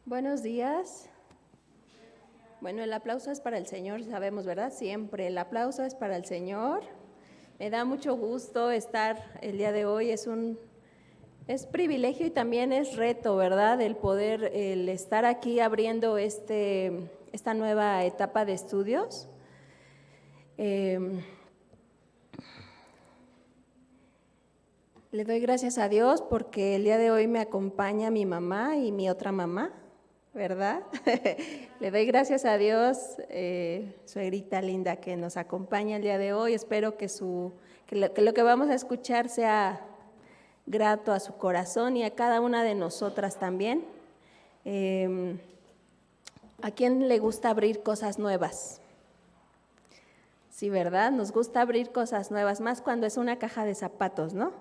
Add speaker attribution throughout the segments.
Speaker 1: Buenos días. Bueno, el aplauso es para el Señor, sabemos, ¿verdad? Siempre el aplauso es para el Señor. Me da mucho gusto estar el día de hoy, es privilegio y también es reto, ¿verdad? El estar aquí abriendo esta nueva etapa de estudios. Le doy gracias a Dios porque el día de hoy me acompaña mi mamá y mi otra mamá, ¿verdad? Le doy gracias a Dios, suegrita linda, que nos acompaña el día de hoy. Espero que lo que vamos a escuchar sea grato a su corazón y a cada una de nosotras también. ¿A quién le gusta abrir cosas nuevas? Sí, ¿verdad? Nos gusta abrir cosas nuevas, más cuando es una caja de zapatos, ¿no?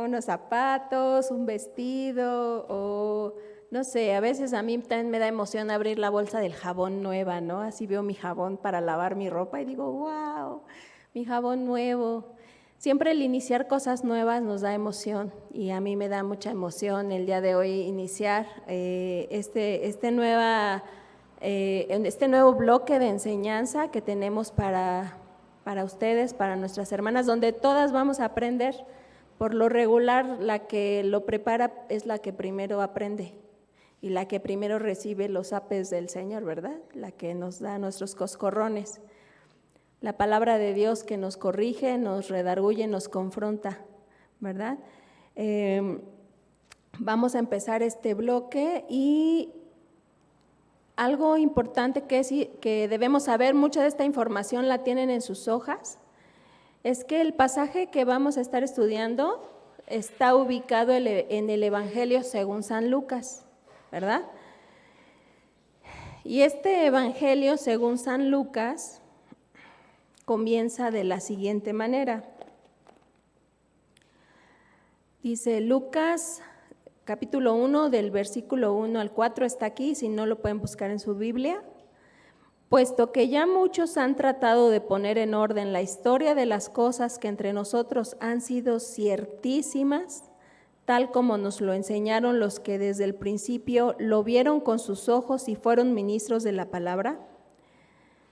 Speaker 1: Unos zapatos, un vestido, o no sé, a veces a mí también me da emoción abrir la bolsa del jabón nueva, ¿no? Así veo mi jabón para lavar mi ropa y digo, wow, mi jabón nuevo. Siempre el iniciar cosas nuevas nos da emoción y a mí me da mucha emoción el día de hoy iniciar este nuevo bloque de enseñanza que tenemos para ustedes, para nuestras hermanas, donde todas vamos a aprender. Por lo regular, la que lo prepara es la que primero aprende y la que primero recibe los apes del Señor, ¿verdad? La que nos da nuestros coscorrones. La palabra de Dios que nos corrige, nos redarguye, nos confronta, ¿verdad? Vamos a empezar este bloque y algo importante que debemos saber, mucha de esta información la tienen en sus hojas, es que el pasaje que vamos a estar estudiando está ubicado en el Evangelio según San Lucas, ¿verdad? Y este Evangelio según San Lucas comienza de la siguiente manera. Dice Lucas, capítulo 1, del versículo 1 al 4, está aquí, si no lo pueden buscar en su Biblia. Puesto que ya muchos han tratado de poner en orden la historia de las cosas que entre nosotros han sido ciertísimas, tal como nos lo enseñaron los que desde el principio lo vieron con sus ojos y fueron ministros de la palabra,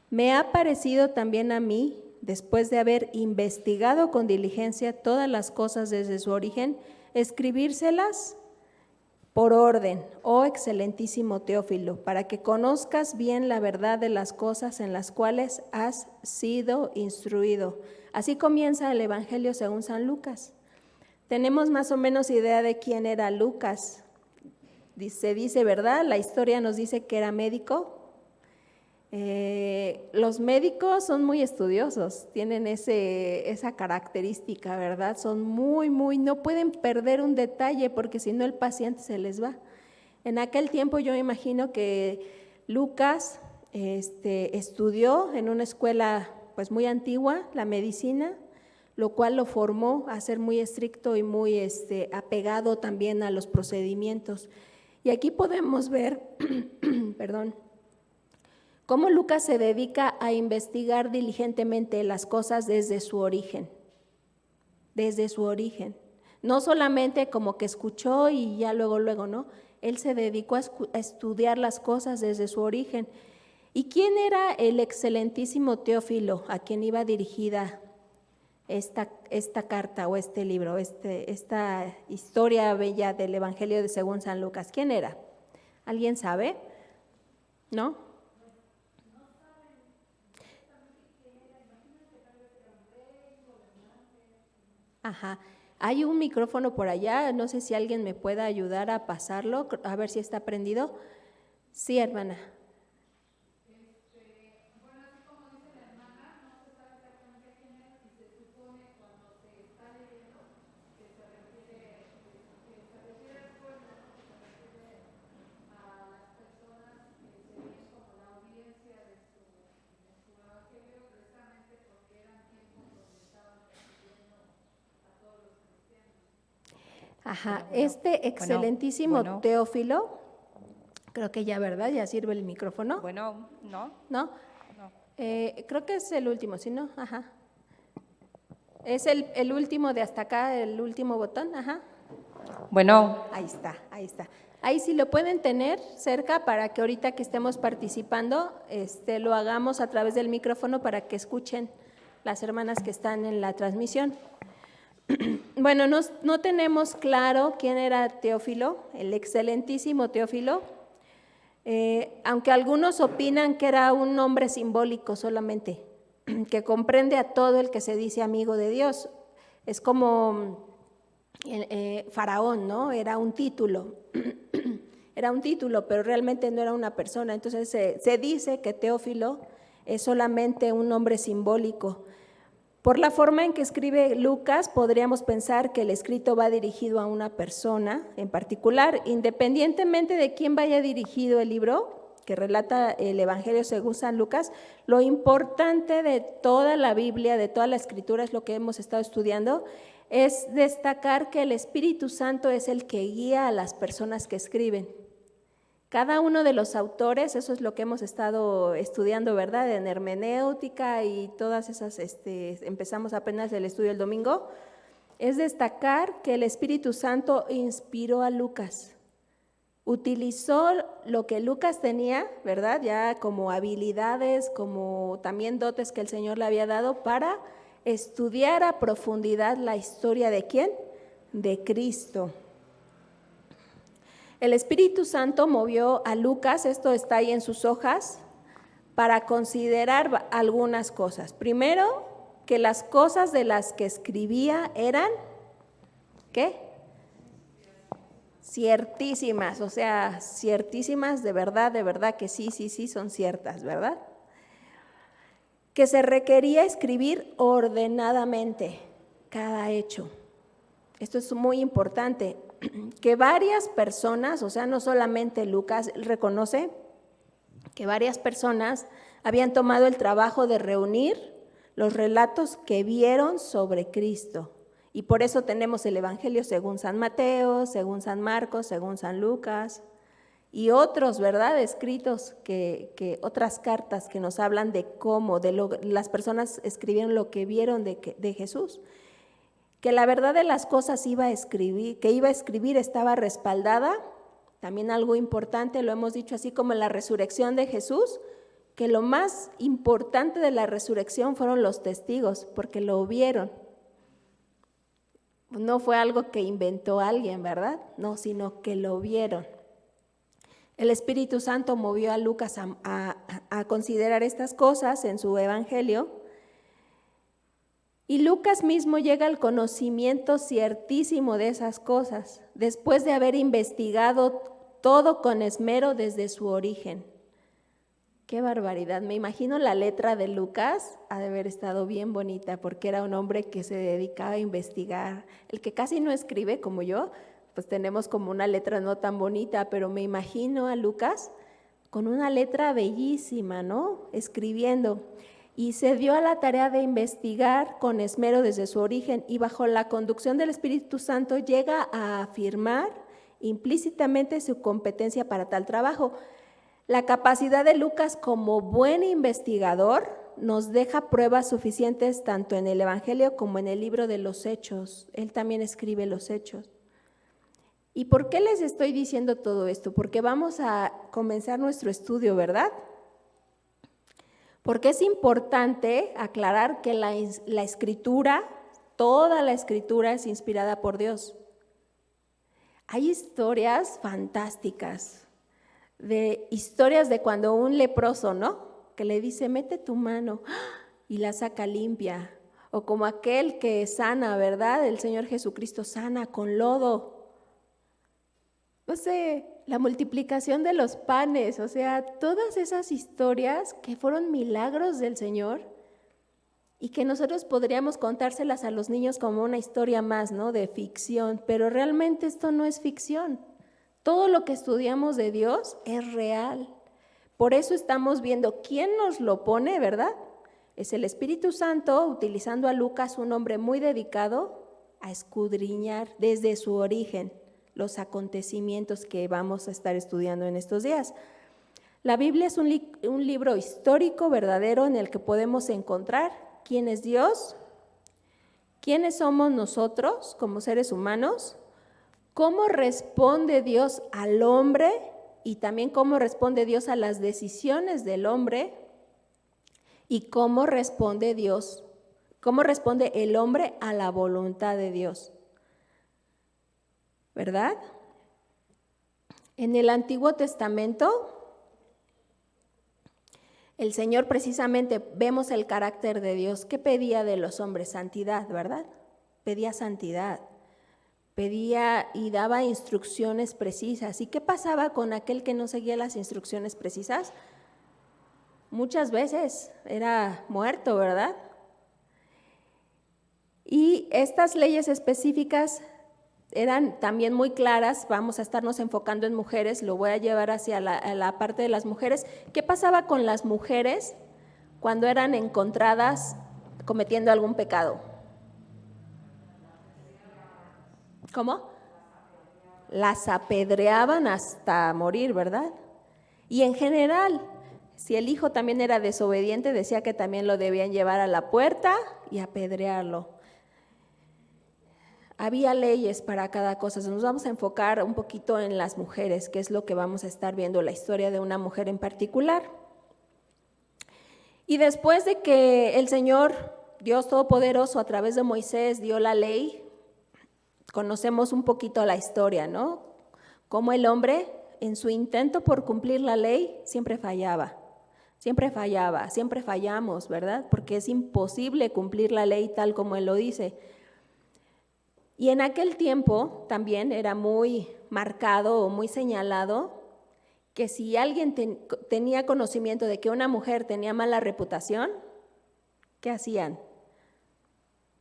Speaker 1: me ha parecido también a mí, después de haber investigado con diligencia todas las cosas desde su origen, escribírselas por orden, oh excelentísimo Teófilo, para que conozcas bien la verdad de las cosas en las cuales has sido instruido. Así comienza el Evangelio según San Lucas. Tenemos más o menos idea de quién era Lucas. Se dice, ¿verdad? La historia nos dice que era médico. Los médicos son muy estudiosos, tienen esa característica, ¿verdad? Son no pueden perder un detalle porque si no el paciente se les va. En aquel tiempo yo imagino que Lucas estudió en una escuela pues muy antigua, la medicina, lo cual lo formó a ser muy estricto y muy apegado también a los procedimientos. Y aquí podemos ver, perdón, cómo Lucas se dedica a investigar diligentemente las cosas desde su origen, no solamente como que escuchó y ya luego, ¿no? Él se dedicó a estudiar las cosas desde su origen. ¿Y quién era el excelentísimo Teófilo a quien iba dirigida esta carta o este libro, esta historia bella del Evangelio de según San Lucas? ¿Quién era? ¿Alguien sabe? ¿No? Ajá. Hay un micrófono por allá, no sé si alguien me pueda ayudar a pasarlo, a ver si está prendido. Sí, hermana.
Speaker 2: Bueno, así como dice la hermana, no se sabe exactamente quién es y se supone cuando se está leyendo que se refiere al pueblo, que se refiere a las personas que serían como la audiencia de su evangelio, precisamente porque eran tiempos donde estaban persiguiendo a todos los cristianos.
Speaker 1: Ajá, este excelentísimo Teófilo, creo que ya, ¿verdad? Ya sirve el micrófono.
Speaker 3: Bueno, ¿no?
Speaker 1: ¿No?
Speaker 3: No.
Speaker 1: Creo que es el último, ¿sí, no? Ajá. Es el último de hasta acá, el último botón, ajá.
Speaker 3: Bueno.
Speaker 1: Ahí está, ahí está. Ahí sí lo pueden tener cerca para que ahorita que estemos participando, lo hagamos a través del micrófono para que escuchen las hermanas que están en la transmisión. Bueno, no tenemos claro quién era Teófilo, el excelentísimo Teófilo, aunque algunos opinan que era un nombre simbólico solamente, que comprende a todo el que se dice amigo de Dios. Es como Faraón, ¿no? Era un título, pero realmente no era una persona. Entonces se dice que Teófilo es solamente un nombre simbólico. Por la forma en que escribe Lucas, podríamos pensar que el escrito va dirigido a una persona en particular, independientemente de quién vaya dirigido el libro que relata el Evangelio según San Lucas. Lo importante de toda la Biblia, de toda la Escritura, es lo que hemos estado estudiando, es destacar que el Espíritu Santo es el que guía a las personas que escriben. Cada uno de los autores, eso es lo que hemos estado estudiando, ¿verdad? En hermenéutica y todas esas, empezamos apenas el estudio el domingo, es destacar que el Espíritu Santo inspiró a Lucas. Utilizó lo que Lucas tenía, ¿verdad? Ya como habilidades, como también dotes que el Señor le había dado para estudiar a profundidad la historia ¿de quién? De Cristo. El Espíritu Santo movió a Lucas, esto está ahí en sus hojas, para considerar algunas cosas. Primero, que las cosas de las que escribía eran, ¿qué? Ciertísimas, o sea, ciertísimas, de verdad que sí, son ciertas, ¿verdad? Que se requería escribir ordenadamente cada hecho. Esto es muy importante, que varias personas, o sea, no solamente Lucas, reconoce que varias personas habían tomado el trabajo de reunir los relatos que vieron sobre Cristo. Y por eso tenemos el Evangelio según San Mateo, según San Marcos, según San Lucas y otros, ¿verdad?, escritos, otras cartas que nos hablan de cómo, las personas escribieron lo que vieron de Jesús. Que la verdad de las cosas que iba a escribir estaba respaldada, también algo importante, lo hemos dicho, así como en la resurrección de Jesús, que lo más importante de la resurrección fueron los testigos, porque lo vieron. No fue algo que inventó alguien, ¿verdad? No, sino que lo vieron. El Espíritu Santo movió a Lucas a considerar estas cosas en su Evangelio. Y Lucas mismo llega al conocimiento ciertísimo de esas cosas, después de haber investigado todo con esmero desde su origen. ¡Qué barbaridad! Me imagino la letra de Lucas ha de haber estado bien bonita, porque era un hombre que se dedicaba a investigar. El que casi no escribe como yo, pues tenemos como una letra no tan bonita, pero me imagino a Lucas con una letra bellísima, ¿no? Escribiendo. Y se dio a la tarea de investigar con esmero desde su origen, y bajo la conducción del Espíritu Santo llega a afirmar implícitamente su competencia para tal trabajo. La capacidad de Lucas como buen investigador nos deja pruebas suficientes tanto en el Evangelio como en el libro de los Hechos. Él también escribe los Hechos. ¿Y por qué les estoy diciendo todo esto? Porque vamos a comenzar nuestro estudio, ¿verdad? Porque es importante aclarar que la Escritura, toda la Escritura es inspirada por Dios. Hay historias fantásticas, historias de cuando un leproso, ¿no?, que le dice, mete tu mano, y la saca limpia. O como aquel que sana, ¿verdad? El Señor Jesucristo sana con lodo. No sé, la multiplicación de los panes, o sea, todas esas historias que fueron milagros del Señor y que nosotros podríamos contárselas a los niños como una historia más, ¿no?, de ficción, pero realmente esto no es ficción. Todo lo que estudiamos de Dios es real. Por eso estamos viendo quién nos lo pone, ¿verdad? Es el Espíritu Santo, utilizando a Lucas, un hombre muy dedicado a escudriñar desde su origen los acontecimientos que vamos a estar estudiando en estos días. La Biblia es un libro histórico verdadero en el que podemos encontrar quién es Dios, quiénes somos nosotros como seres humanos, ¿Cómo responde Dios al hombre y también cómo responde Dios a las decisiones del hombre? ¿Y cómo responde Dios? ¿Cómo responde el hombre a la voluntad de Dios? ¿Verdad? En el Antiguo Testamento, el Señor precisamente vemos el carácter de Dios. ¿Qué pedía de los hombres? Santidad, ¿verdad? Pedía santidad. Pedía y daba instrucciones precisas. ¿Y qué pasaba con aquel que no seguía las instrucciones precisas? Muchas veces era muerto, ¿verdad? Y estas leyes específicas eran también muy claras. Vamos a estarnos enfocando en mujeres, lo voy a llevar hacia la parte de las mujeres. ¿Qué pasaba con las mujeres cuando eran encontradas cometiendo algún pecado? ¿Cómo? Las apedreaban hasta morir, ¿verdad? Y en general, si el hijo también era desobediente, decía que también lo debían llevar a la puerta y apedrearlo. Había leyes para cada cosa. Nos vamos a enfocar un poquito en las mujeres, que es lo que vamos a estar viendo, la historia de una mujer en particular. Y después de que el Señor, Dios Todopoderoso, a través de Moisés dio la ley, conocemos un poquito la historia, ¿no? Cómo el hombre, en su intento por cumplir la ley, siempre fallaba, siempre fallamos, ¿verdad? Porque es imposible cumplir la ley tal como Él lo dice. Y en aquel tiempo también era muy marcado o muy señalado que si alguien tenía conocimiento de que una mujer tenía mala reputación, ¿qué hacían?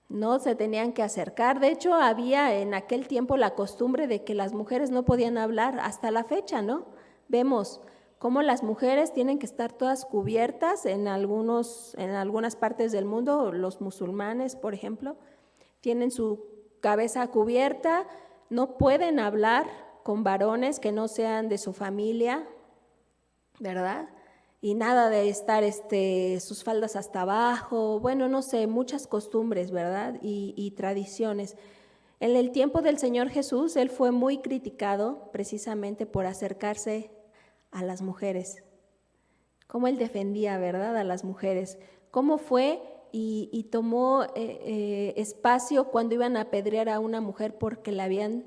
Speaker 1: No se tenían que acercar. De hecho, había en aquel tiempo la costumbre de que las mujeres no podían hablar hasta la fecha, ¿no? Vemos cómo las mujeres tienen que estar todas cubiertas en algunas partes del mundo. Los musulmanes, por ejemplo, tienen su cabeza cubierta, no pueden hablar con varones que no sean de su familia, ¿verdad? Y nada de estar sus faldas hasta abajo, bueno, no sé, muchas costumbres, ¿verdad? Y tradiciones. En el tiempo del Señor Jesús, Él fue muy criticado precisamente por acercarse a las mujeres. Cómo Él defendía, ¿verdad?, a las mujeres. Cómo fue y tomó espacio cuando iban a apedrear a una mujer porque la habían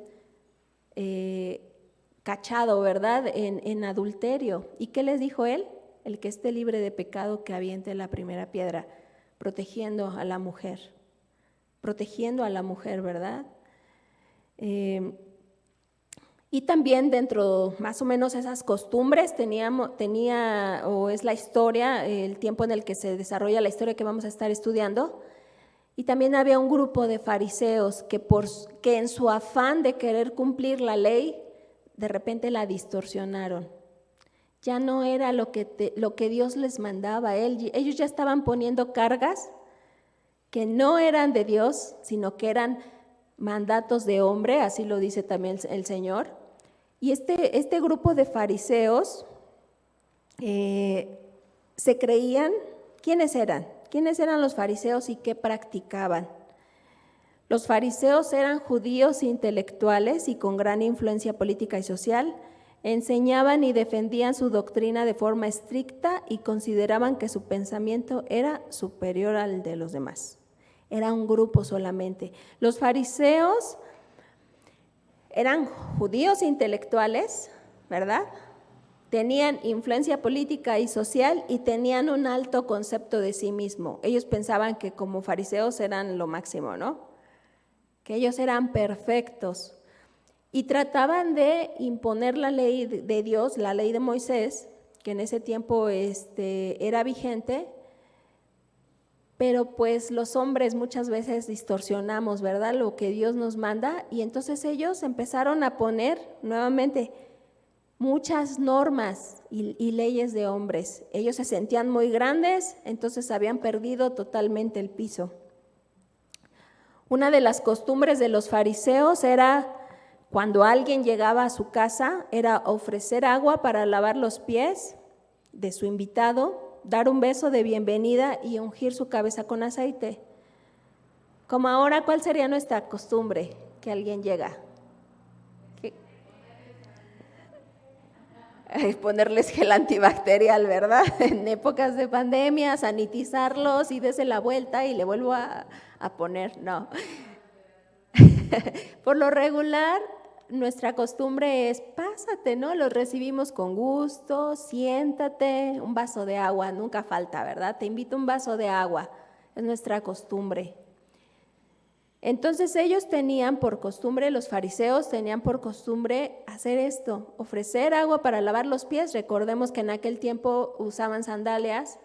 Speaker 1: cachado, ¿verdad?, en adulterio. ¿Y qué les dijo Él? El que esté libre de pecado, que aviente la primera piedra, protegiendo a la mujer, ¿verdad? Y también dentro más o menos esas costumbres es la historia, el tiempo en el que se desarrolla la historia que vamos a estar estudiando. Y también había un grupo de fariseos que en su afán de querer cumplir la ley, de repente la distorsionaron. Ya no era lo que Dios les mandaba. Ellos ya estaban poniendo cargas que no eran de Dios, sino que eran mandatos de hombre, así lo dice también el Señor. Y este grupo de fariseos se creían, ¿quiénes eran? ¿Quiénes eran los fariseos y qué practicaban? Los fariseos eran judíos intelectuales y con gran influencia política y social. Enseñaban y defendían su doctrina de forma estricta y consideraban que su pensamiento era superior al de los demás. Era un grupo solamente. Los fariseos eran judíos intelectuales, ¿verdad? Tenían influencia política y social y tenían un alto concepto de sí mismo. Ellos pensaban que como fariseos eran lo máximo, ¿no? Que ellos eran perfectos. Y trataban de imponer la ley de Dios, la ley de Moisés, que en ese tiempo era vigente, pero pues los hombres muchas veces distorsionamos, ¿verdad?, lo que Dios nos manda, y entonces ellos empezaron a poner nuevamente muchas normas y leyes de hombres. Ellos se sentían muy grandes, entonces habían perdido totalmente el piso. Una de las costumbres de los fariseos era, cuando alguien llegaba a su casa, era ofrecer agua para lavar los pies de su invitado, dar un beso de bienvenida y ungir su cabeza con aceite. Como ahora, ¿cuál sería nuestra costumbre? Que alguien llega. ponerles gel antibacterial, ¿verdad? En épocas de pandemia, sanitizarlos y dese la vuelta y le vuelvo a poner, no. Por lo regular, nuestra costumbre es pásate, ¿no? Los recibimos con gusto, siéntate, un vaso de agua, nunca falta, ¿verdad? Te invito a un vaso de agua, es nuestra costumbre. Entonces ellos tenían por costumbre, los fariseos tenían por costumbre hacer esto, ofrecer agua para lavar los pies. Recordemos que en aquel tiempo usaban sandalias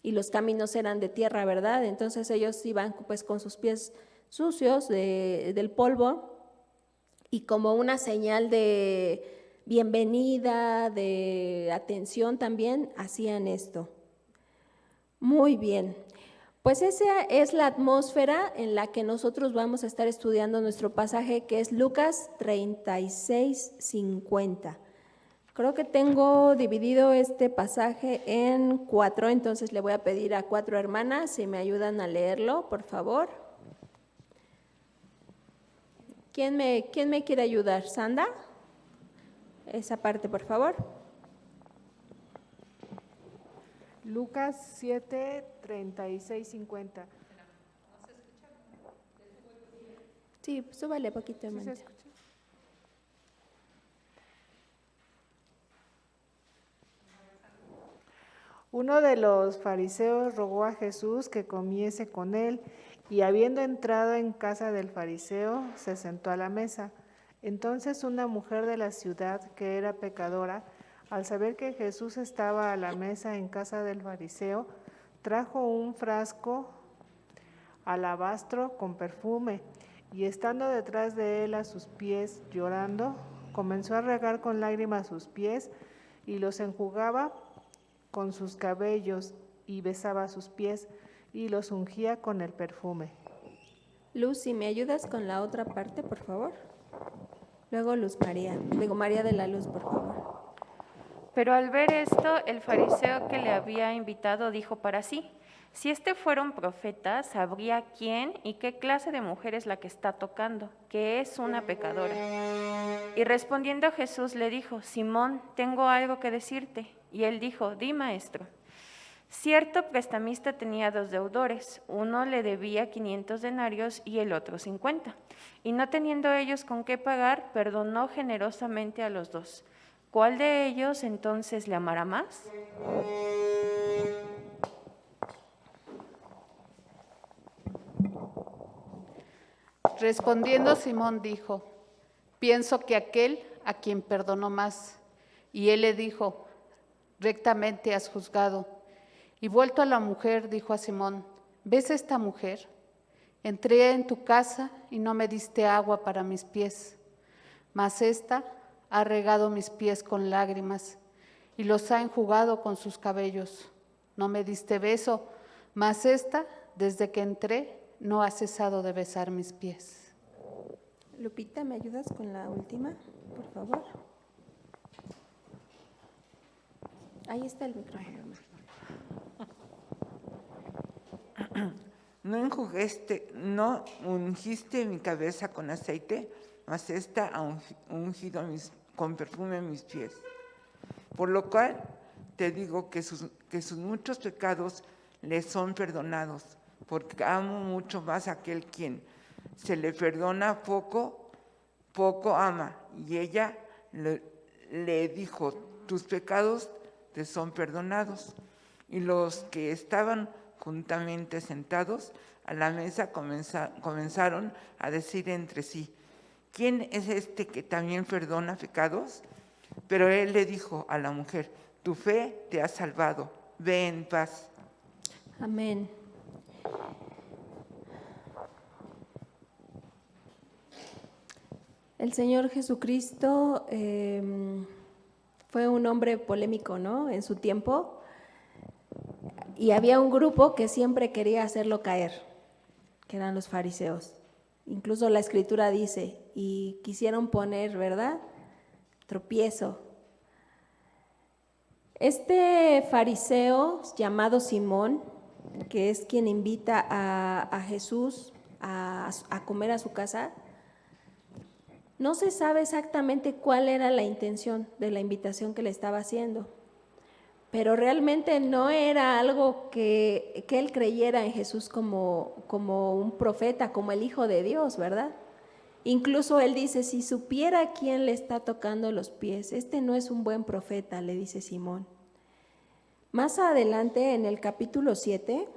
Speaker 1: y los caminos eran de tierra, ¿verdad? Entonces ellos iban pues con sus pies sucios del polvo y como una señal de bienvenida, de atención también, hacían esto. Muy bien. Pues esa es la atmósfera en la que nosotros vamos a estar estudiando nuestro pasaje, que es Lucas 36:50. Creo que tengo dividido este pasaje en 4, entonces le voy a pedir a 4 hermanas si me ayudan a leerlo, por favor. ¿Quién me quiere ayudar? ¿Sanda? Esa parte, por favor.
Speaker 2: Lucas 7, 36, 50.
Speaker 1: Sí, súbale poquito,
Speaker 2: ¿Sí
Speaker 1: hermana.
Speaker 2: se escucha? Uno de los fariseos rogó a Jesús que comiese con él, y habiendo entrado en casa del fariseo, se sentó a la mesa. Entonces una mujer de la ciudad, que era pecadora, al saber que Jesús estaba a la mesa en casa del fariseo, trajo un frasco alabastro con perfume, y estando detrás de él a sus pies, llorando, comenzó a regar con lágrimas sus pies, y los enjugaba con sus cabellos, y besaba sus pies, y los ungía con el perfume.
Speaker 1: Luz, si me ayudas con la otra parte, por favor. Luego Luz María, digo María de la Luz, por favor.
Speaker 3: Pero al ver esto, el fariseo que le había invitado dijo para sí: si este fuera un profeta, sabría quién y qué clase de mujer es la que está tocando, que es una pecadora. Y respondiendo Jesús le dijo: Simón, tengo algo que decirte. Y él dijo: di, maestro. Cierto prestamista tenía 2 deudores, uno le debía 500 denarios y el otro 50. Y no teniendo ellos con qué pagar, perdonó generosamente a los 2. ¿Cuál de ellos entonces le amará más?
Speaker 4: Respondiendo Simón dijo: pienso que aquel a quien perdonó más. Y él le dijo: rectamente has juzgado. Y vuelto a la mujer, dijo a Simón: ¿ves esta mujer? Entré en tu casa y no me diste agua para mis pies, mas ésta ha regado mis pies con lágrimas y los ha enjugado con sus cabellos. No me diste beso, mas ésta, desde que entré, no ha cesado de besar mis pies.
Speaker 1: Lupita, ¿me ayudas con la última, por favor? Ahí está el micrófono.
Speaker 5: No ungiste mi cabeza con aceite, mas ésta ha ungido con perfume mis pies. Por lo cual te digo que sus muchos pecados le son perdonados, porque amo mucho más a aquel quien se le perdona poco, poco ama. Y ella le dijo: tus pecados te son perdonados. Y los que estaban juntamente sentados a la mesa comenzaron a decir entre sí: ¿quién es este que también perdona pecados? Pero él le dijo a la mujer: tu fe te ha salvado, ve en paz.
Speaker 1: Amén. El Señor Jesucristo fue un hombre polémico, ¿no? En su tiempo. Y había un grupo que siempre quería hacerlo caer, que eran los fariseos. Incluso la Escritura dice, y quisieron poner, ¿verdad?, tropiezo. Este fariseo llamado Simón, que es quien invita a Jesús a comer a su casa, No se sabe exactamente cuál era la intención de la invitación que le estaba haciendo, pero realmente no era algo que él creyera en Jesús como un profeta, como el Hijo de Dios, ¿verdad? Incluso él dice, si supiera quién le está tocando los pies, este no es un buen profeta, le dice Simón. Más adelante, en el capítulo 7,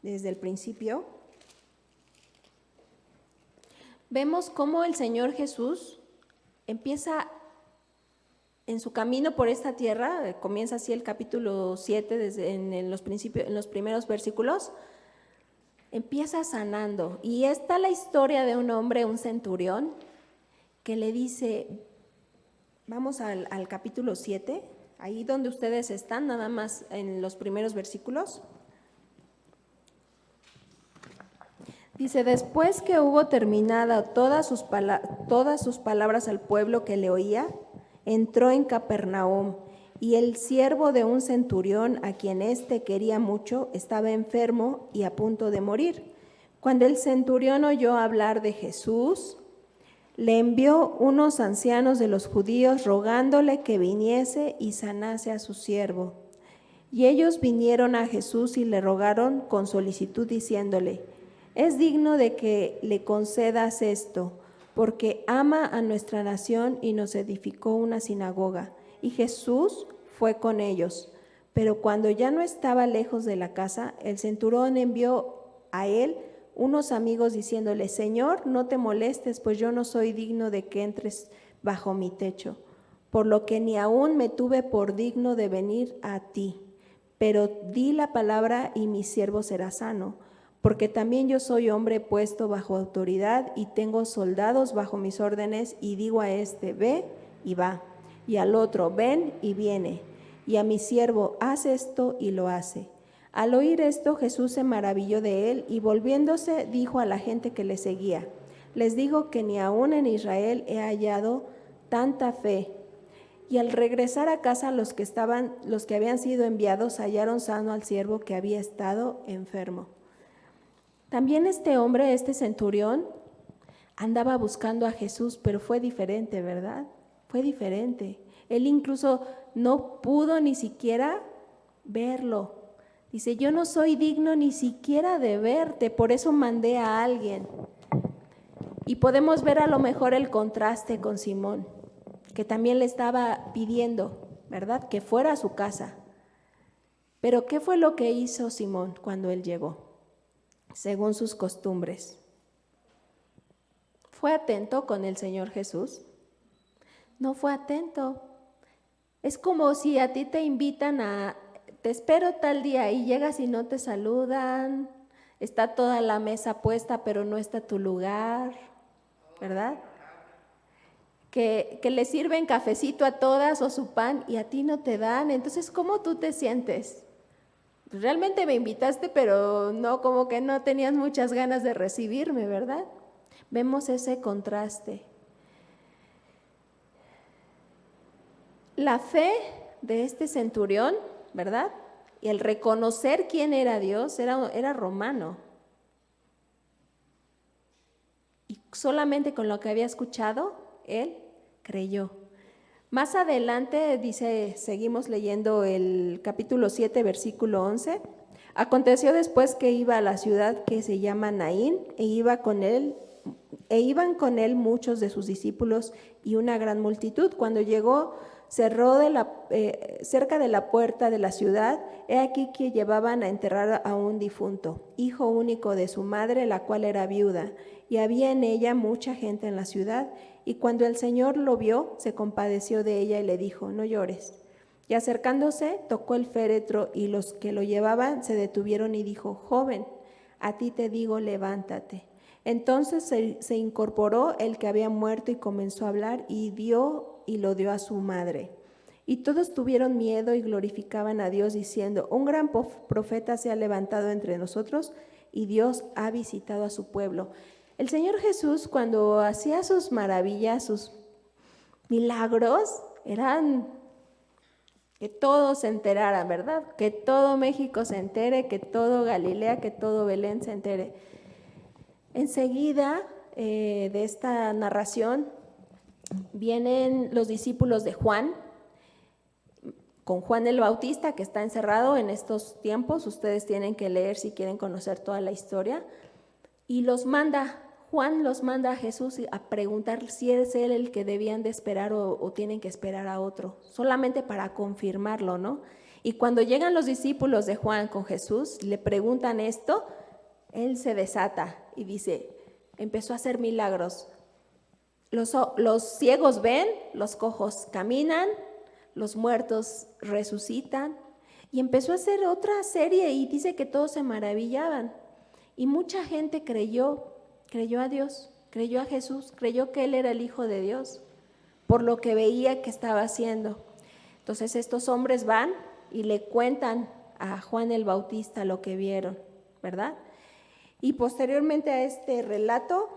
Speaker 1: desde el principio, vemos cómo el Señor Jesús empieza en su camino por esta tierra, comienza así el capítulo 7, desde en los primeros versículos, empieza sanando. Y está la historia de un hombre, un centurión, que le dice, vamos al capítulo 7, ahí donde ustedes están, nada más en los primeros versículos. Dice, después que hubo terminado todas sus palabras al pueblo que le oía, entró en Capernaum, y el siervo de un centurión, a quien éste quería mucho, estaba enfermo y a punto de morir. Cuando el centurión oyó hablar de Jesús, le envió unos ancianos de los judíos rogándole que viniese y sanase a su siervo. Y ellos vinieron a Jesús y le rogaron con solicitud diciéndole, es digno de que le concedas esto, porque ama a nuestra nación y nos edificó una sinagoga. Y Jesús fue con ellos. Pero cuando ya no estaba lejos de la casa, el centurión envió a él unos amigos diciéndole, Señor, no te molestes, pues yo no soy digno de que entres bajo mi techo, por lo que ni aún me tuve por digno de venir a ti. Pero di la palabra y mi siervo será sano, porque también yo soy hombre puesto bajo autoridad y tengo soldados bajo mis órdenes, y digo a este, ve y va, y al otro, ven y viene, y a mi siervo, haz esto y lo hace. Al oír esto, Jesús se maravilló de él y volviéndose dijo a la gente que le seguía, les digo que ni aún en Israel he hallado tanta fe. Y al regresar a casa los que habían sido enviados hallaron sano al siervo que había estado enfermo. También este hombre, este centurión, andaba buscando a Jesús, pero fue diferente, ¿verdad? Fue diferente. Él incluso no pudo ni siquiera verlo. Dice, yo no soy digno ni siquiera de verte, por eso mandé a alguien. Y podemos ver a lo mejor el contraste con Simón, que también le estaba pidiendo, ¿verdad?, que fuera a su casa. Pero ¿qué fue lo que hizo Simón cuando él llegó? Según sus costumbres. ¿Fue atento con el Señor Jesús? No fue atento. Es como si a ti te invitan a, te espero tal día, y llegas y no te saludan, está toda la mesa puesta, pero no está tu lugar, ¿verdad? Que le sirven cafecito a todas o su pan y a ti no te dan. Entonces, ¿cómo tú te sientes? Pues realmente me invitaste, pero no, como que no tenías muchas ganas de recibirme, ¿verdad? Vemos ese contraste. La fe de este centurión, ¿verdad? Y el reconocer quién era Dios, era romano. Y solamente con lo que había escuchado, él creyó. Más adelante dice, seguimos leyendo el capítulo 7, versículo 11. Aconteció después que iba a la ciudad que se llama Naín, iban con él muchos de sus discípulos y una gran multitud. Cuando llegó, cerró cerca de la puerta de la ciudad, he aquí que llevaban a enterrar a un difunto, hijo único de su madre, la cual era viuda, y había en ella mucha gente en la ciudad. Y cuando el Señor lo vio, se compadeció de ella y le dijo, no llores. Y acercándose, tocó el féretro, y los que lo llevaban se detuvieron y dijo, joven, a ti te digo, levántate. Entonces se incorporó el que había muerto y comenzó a hablar, y lo dio a su madre. Y todos tuvieron miedo y glorificaban a Dios diciendo, un gran profeta se ha levantado entre nosotros y Dios ha visitado a su pueblo. El Señor Jesús, cuando hacía sus maravillas, sus milagros, eran que todos se enteraran, ¿verdad? Que todo México se entere, que todo Galilea, que todo Belén se entere. Enseguida de esta narración, vienen los discípulos de Juan, con Juan el Bautista, que está encerrado en estos tiempos. Ustedes tienen que leer si quieren conocer toda la historia. Y Juan los manda a Jesús a preguntar si es él el que debían de esperar o tienen que esperar a otro, solamente para confirmarlo, ¿no? Y cuando llegan los discípulos de Juan con Jesús, le preguntan esto, él se desata y dice, empezó a hacer milagros. Los ciegos ven, los cojos caminan, los muertos resucitan, y empezó a hacer otra serie y dice que todos se maravillaban. Y mucha gente creyó a Dios, creyó a Jesús, creyó que Él era el Hijo de Dios, por lo que veía que estaba haciendo. Entonces estos hombres van y le cuentan a Juan el Bautista lo que vieron, ¿verdad? Y posteriormente a este relato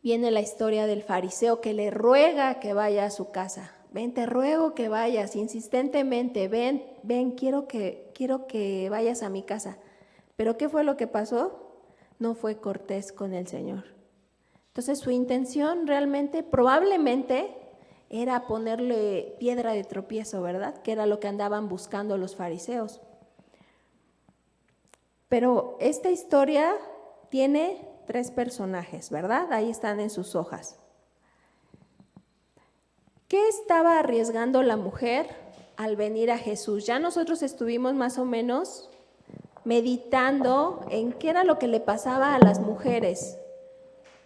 Speaker 1: viene la historia del fariseo que le ruega que vaya a su casa. Ven, te ruego que vayas insistentemente, ven, quiero que vayas a mi casa. ¿Pero qué fue lo que pasó? No fue cortés con el Señor. Entonces su intención realmente, probablemente, era ponerle piedra de tropiezo, ¿verdad? Que era lo que andaban buscando los fariseos. Pero esta historia tiene 3 personajes, ¿verdad? Ahí están en sus hojas. ¿Qué estaba arriesgando la mujer al venir a Jesús? Ya nosotros estuvimos más o menos meditando en qué era lo que le pasaba a las mujeres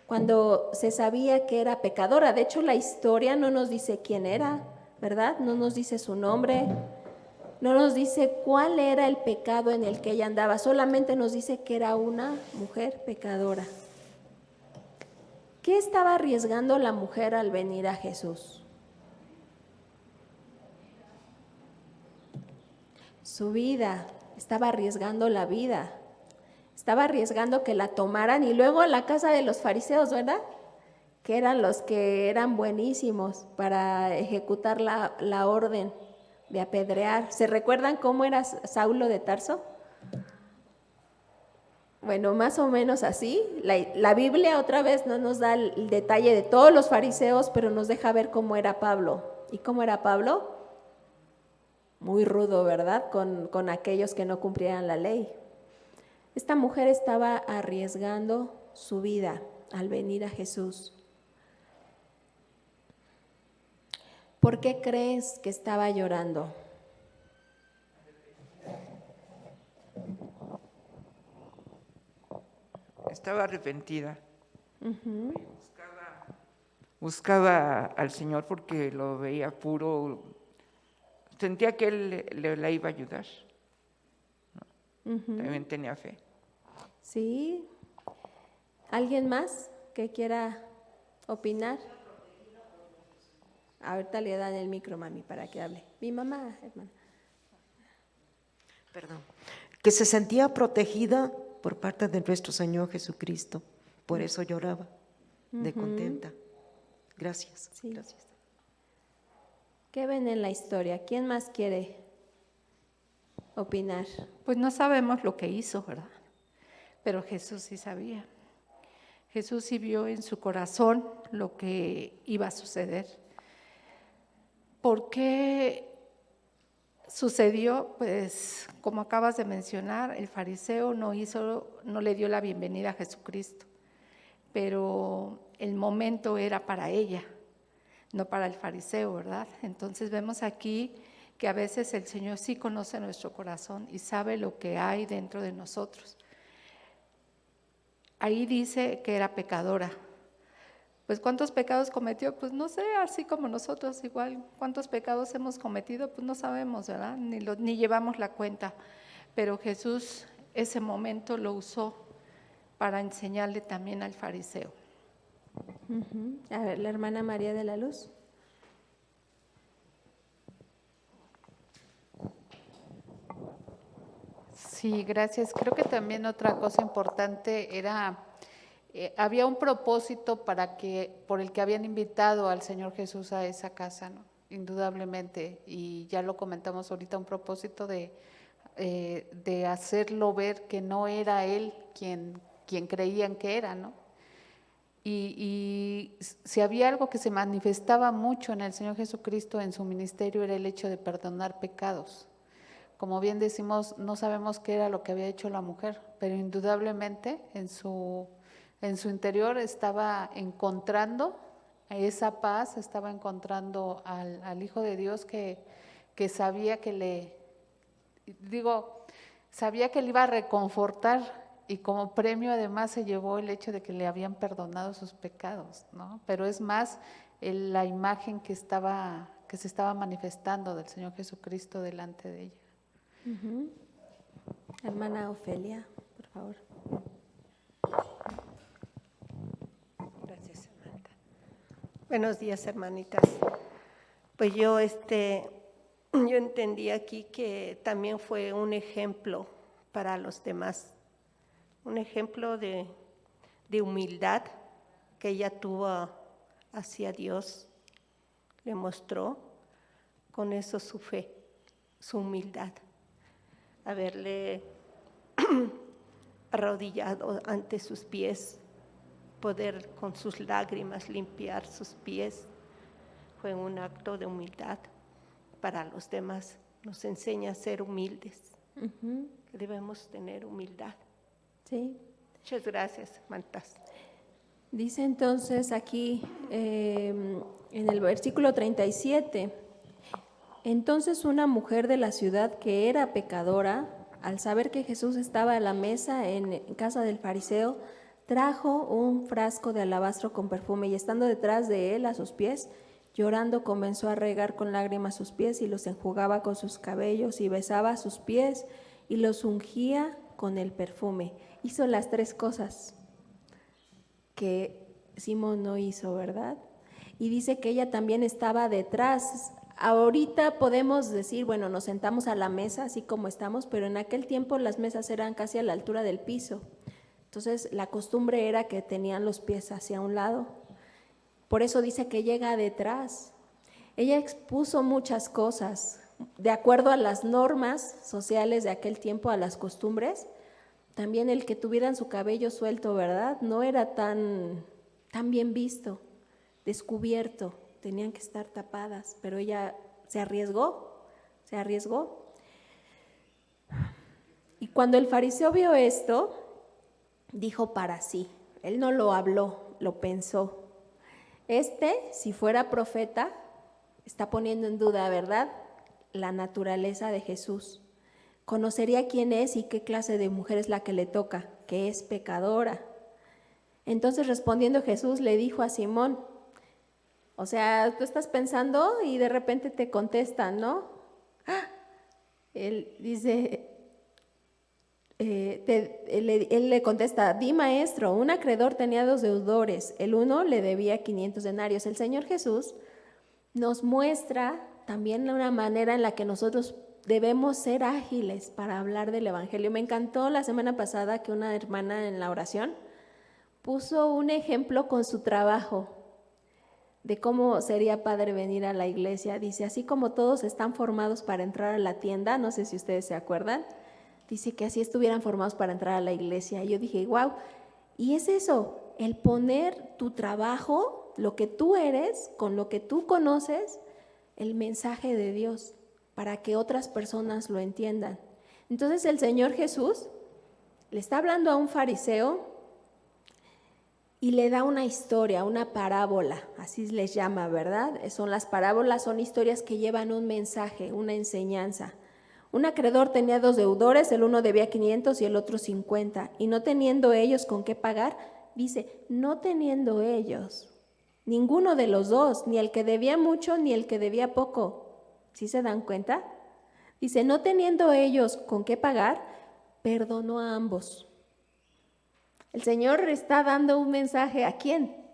Speaker 1: cuando se sabía que era pecadora. De hecho, la historia no nos dice quién era, ¿verdad? No nos dice su nombre, no nos dice cuál era el pecado en el que ella andaba, solamente nos dice que era una mujer pecadora. ¿Qué estaba arriesgando la mujer al venir a Jesús? Su vida, estaba arriesgando la vida, estaba arriesgando que la tomaran y luego a la casa de los fariseos, ¿verdad? Que eran los que eran buenísimos para ejecutar la orden de apedrear. ¿Se recuerdan cómo era Saulo de Tarso? Bueno, más o menos así. La Biblia otra vez no nos da el detalle de todos los fariseos, pero nos deja ver cómo era Pablo. ¿Y cómo era Pablo? Muy rudo, ¿verdad? Con aquellos que no cumplieran la ley. Esta mujer estaba arriesgando su vida al venir a Jesús. ¿Por qué crees que estaba llorando?
Speaker 5: Estaba arrepentida. Buscaba al Señor porque lo veía puro. Sentía que Él la iba a ayudar. También tenía fe.
Speaker 1: Sí. ¿Alguien más que quiera opinar? Ahorita le dan el micro, mami, para que hable. Mi mamá, hermana.
Speaker 6: Perdón. Que se sentía protegida por parte de nuestro Señor Jesucristo. Por eso lloraba, de contenta. Gracias.
Speaker 1: Sí.
Speaker 6: Gracias.
Speaker 1: ¿Qué ven en la historia? ¿Quién más quiere opinar?
Speaker 4: Pues no sabemos lo que hizo, ¿verdad? Pero Jesús sí sabía. Jesús sí vio en su corazón lo que iba a suceder. ¿Por qué sucedió? Pues como acabas de mencionar, el fariseo no le dio la bienvenida a Jesucristo, pero el momento era para ella, no para el fariseo, ¿verdad? Entonces vemos aquí que a veces el Señor sí conoce nuestro corazón y sabe lo que hay dentro de nosotros. Ahí dice que era pecadora. Pues ¿cuántos pecados cometió? Pues no sé, así como nosotros igual. ¿Cuántos pecados hemos cometido? Pues no sabemos, ¿verdad? Ni llevamos la cuenta. Pero Jesús ese momento lo usó para enseñarle también al fariseo.
Speaker 1: A ver, la hermana María de la Luz.
Speaker 4: Sí, gracias. Creo que también otra cosa importante era, había un propósito por el que habían invitado al Señor Jesús a esa casa, ¿no? Indudablemente, y ya lo comentamos ahorita, un propósito de hacerlo ver que no era Él quien creían que era, ¿no? Y si había algo que se manifestaba mucho en el Señor Jesucristo en su ministerio era el hecho de perdonar pecados. Como bien decimos, no sabemos qué era lo que había hecho la mujer, pero indudablemente en su interior estaba encontrando esa paz, estaba encontrando al Hijo de Dios que sabía sabía que le iba a reconfortar, y como premio además se llevó el hecho de que le habían perdonado sus pecados, ¿no? Pero es más la imagen que se estaba manifestando del Señor Jesucristo delante de ella.
Speaker 1: Hermana Ofelia, por favor.
Speaker 7: Gracias, Samantha. Buenos días, hermanitas. Pues yo entendí aquí que también fue un ejemplo para los demás, un ejemplo de humildad que ella tuvo hacia Dios, le mostró con eso su fe, su humildad, haberle arrodillado ante sus pies, poder con sus lágrimas limpiar sus pies, fue un acto de humildad para los demás. Nos enseña a ser humildes, que debemos tener humildad.
Speaker 1: Sí.
Speaker 7: Muchas gracias, Mantas.
Speaker 1: Dice entonces aquí en el versículo 37, entonces una mujer de la ciudad que era pecadora, al saber que Jesús estaba a la mesa en casa del fariseo, trajo un frasco de alabastro con perfume y estando detrás de él a sus pies, llorando comenzó a regar con lágrimas sus pies y los enjugaba con sus cabellos y besaba sus pies y los ungía con el perfume. Hizo las tres cosas que Simón no hizo, ¿verdad? Y dice que ella también estaba detrás. Ahorita podemos decir, bueno, nos sentamos a la mesa así como estamos, pero en aquel tiempo las mesas eran casi a la altura del piso. Entonces la costumbre era que tenían los pies hacia un lado. Por eso dice que llega detrás. Ella expuso muchas cosas, de acuerdo a las normas sociales de aquel tiempo, a las costumbres. También el que tuvieran su cabello suelto, ¿verdad? No era tan bien visto, descubierto, tenían que estar tapadas, pero ella se arriesgó. Y cuando el fariseo vio esto, dijo para sí, él no lo habló, lo pensó. Si fuera profeta, está poniendo en duda, ¿verdad?, la naturaleza de Jesús. Conocería quién es y qué clase de mujer es la que le toca, que es pecadora. Entonces respondiendo Jesús le dijo a Simón, o sea, tú estás pensando y de repente te contestan, ¿no? Él dice, él le contesta, di maestro, un acreedor tenía 2 deudores, el uno le debía 500 denarios. El Señor Jesús nos muestra también una manera en la que nosotros debemos ser ágiles para hablar del Evangelio. Me encantó la semana pasada que una hermana en la oración puso un ejemplo con su trabajo de cómo sería padre venir a la iglesia. Dice, así como todos están formados para entrar a la tienda, no sé si ustedes se acuerdan, dice que así estuvieran formados para entrar a la iglesia. Y yo dije, wow, y es eso, el poner tu trabajo, lo que tú eres, con lo que tú conoces, el mensaje de Dios, para que otras personas lo entiendan. Entonces el Señor Jesús le está hablando a un fariseo y le da una historia, una parábola, así les llama, ¿verdad? Las parábolas, son historias que llevan un mensaje, una enseñanza. Un acreedor tenía 2 deudores, el uno debía 500 y el otro 50, y no teniendo ellos con qué pagar, dice, no teniendo ellos, ninguno de los dos, ni el que debía mucho ni el que debía poco. ¿Sí se dan cuenta? Dice, no teniendo ellos con qué pagar, perdonó a ambos. El Señor está dando un mensaje, ¿a quién?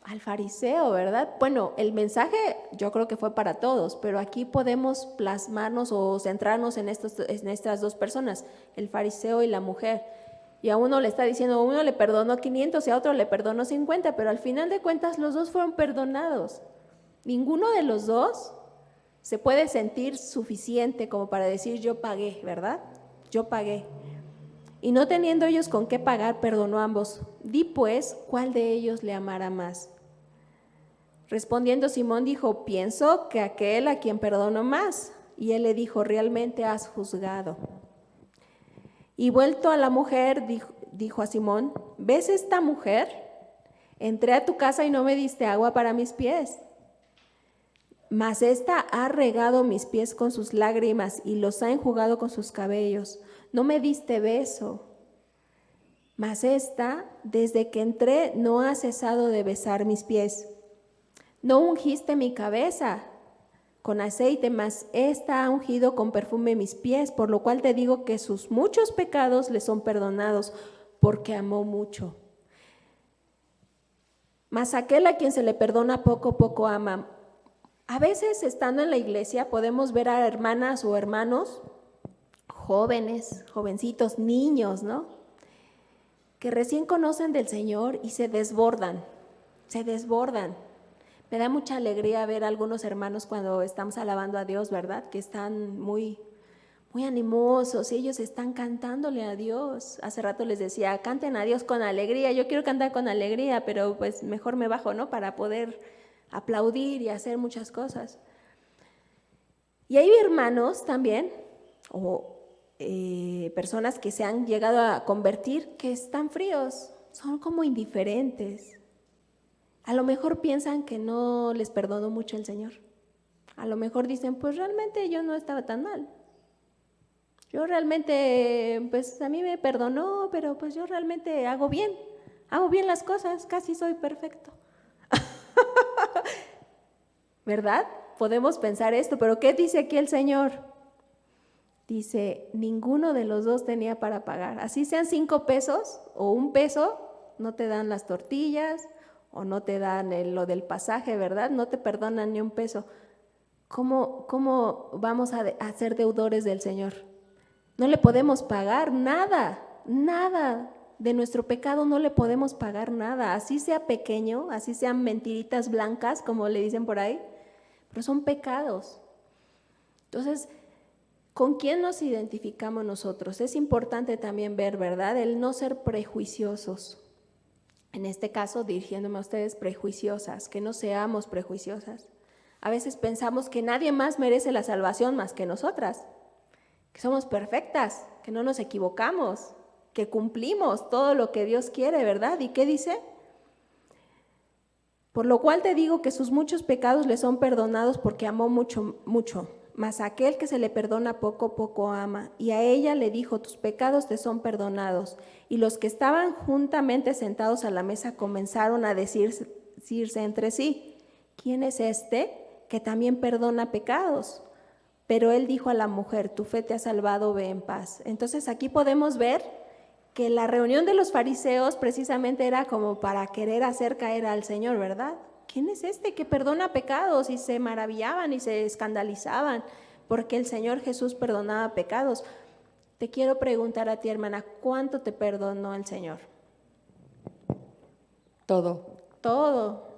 Speaker 1: Al fariseo, ¿verdad? Bueno, el mensaje yo creo que fue para todos, pero aquí podemos plasmarnos o centrarnos en estas 2 personas, el fariseo y la mujer. Y a uno le está diciendo, a uno le perdonó 500 y a otro le perdonó 50, pero al final de cuentas los 2 fueron perdonados. Ninguno de los 2 se puede sentir suficiente como para decir yo pagué, ¿verdad? Yo pagué. Y no teniendo ellos con qué pagar, perdonó a ambos. Di pues, ¿cuál de ellos le amará más? Respondiendo Simón dijo, pienso que aquel a quien perdono más. Y él le dijo, realmente has juzgado. Y vuelto a la mujer, dijo a Simón, ¿ves esta mujer? Entré a tu casa y no me diste agua para mis pies. Mas ésta ha regado mis pies con sus lágrimas y los ha enjugado con sus cabellos. No me diste beso. Mas ésta, desde que entré, no ha cesado de besar mis pies. No ungiste mi cabeza con aceite, mas ésta ha ungido con perfume mis pies, por lo cual te digo que sus muchos pecados le son perdonados, porque amó mucho. Mas aquel a quien se le perdona poco, poco ama. A veces, estando en la iglesia, podemos ver a hermanas o hermanos jóvenes, jovencitos, niños, ¿no? Que recién conocen del Señor y se desbordan, se desbordan. Me da mucha alegría ver a algunos hermanos cuando estamos alabando a Dios, ¿verdad? Que están muy animosos y ellos están cantándole a Dios. Hace rato les decía, canten a Dios con alegría. Yo quiero cantar con alegría, pero pues mejor me bajo, ¿no? Para poder aplaudir y hacer muchas cosas. Y hay hermanos también, o personas que se han llegado a convertir, que están fríos, son como indiferentes. A lo mejor piensan que no les perdonó mucho el Señor. A lo mejor dicen, pues realmente yo no estaba tan mal. Yo realmente, pues a mí me perdonó, pero pues yo realmente hago bien las cosas, casi soy perfecto. ¿Verdad? Podemos pensar esto, pero ¿qué dice aquí el Señor? Dice, ninguno de los dos tenía para pagar. Así sean 5 pesos o 1 peso, no te dan las tortillas o no te dan lo del pasaje, ¿verdad? No te perdonan ni 1 peso. ¿Cómo vamos a ser deudores del Señor? No le podemos pagar nada de nuestro pecado, no le podemos pagar nada, así sea pequeño, así sean mentiritas blancas, como le dicen por ahí, pero son pecados. Entonces, ¿con quién nos identificamos nosotros? Es importante también ver, ¿verdad? El no ser prejuiciosos. En este caso, dirigiéndome a ustedes, prejuiciosas, que no seamos prejuiciosas. A veces pensamos que nadie más merece la salvación más que nosotras, que somos perfectas, que no nos equivocamos, que cumplimos todo lo que Dios quiere, ¿verdad? ¿Y qué dice? Por lo cual te digo que sus muchos pecados le son perdonados porque amó mucho, mucho. Mas aquel que se le perdona poco, poco ama. Y a ella le dijo, tus pecados te son perdonados. Y los que estaban juntamente sentados a la mesa comenzaron a decirse entre sí, ¿quién es este que también perdona pecados? Pero él dijo a la mujer, tu fe te ha salvado, ve en paz. Entonces aquí podemos ver que la reunión de los fariseos precisamente era como para querer hacer caer al Señor, ¿verdad? ¿Quién es este que perdona pecados? Y se maravillaban y se escandalizaban porque el Señor Jesús perdonaba pecados. Te quiero preguntar a ti, hermana, ¿cuánto te perdonó el Señor?
Speaker 6: Todo.
Speaker 1: Todo.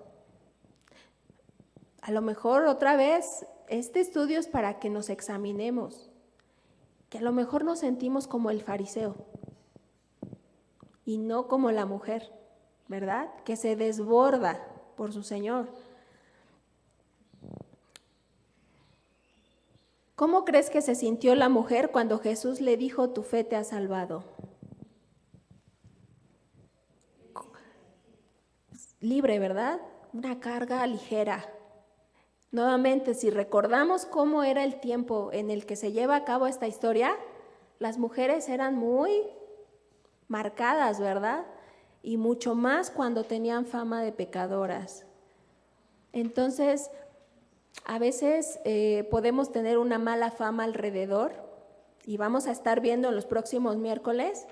Speaker 1: A lo mejor otra vez, este estudio es para que nos examinemos, que a lo mejor nos sentimos como el fariseo y no como la mujer, ¿verdad? Que se desborda por su Señor. ¿Cómo crees que se sintió la mujer cuando Jesús le dijo, tu fe te ha salvado? Libre, ¿verdad? Una carga ligera. Nuevamente, si recordamos cómo era el tiempo en el que se lleva a cabo esta historia, las mujeres eran muy marcadas, ¿verdad? Y mucho más cuando tenían fama de pecadoras. Entonces, a veces podemos tener una mala fama alrededor y vamos a estar viendo en los próximos miércoles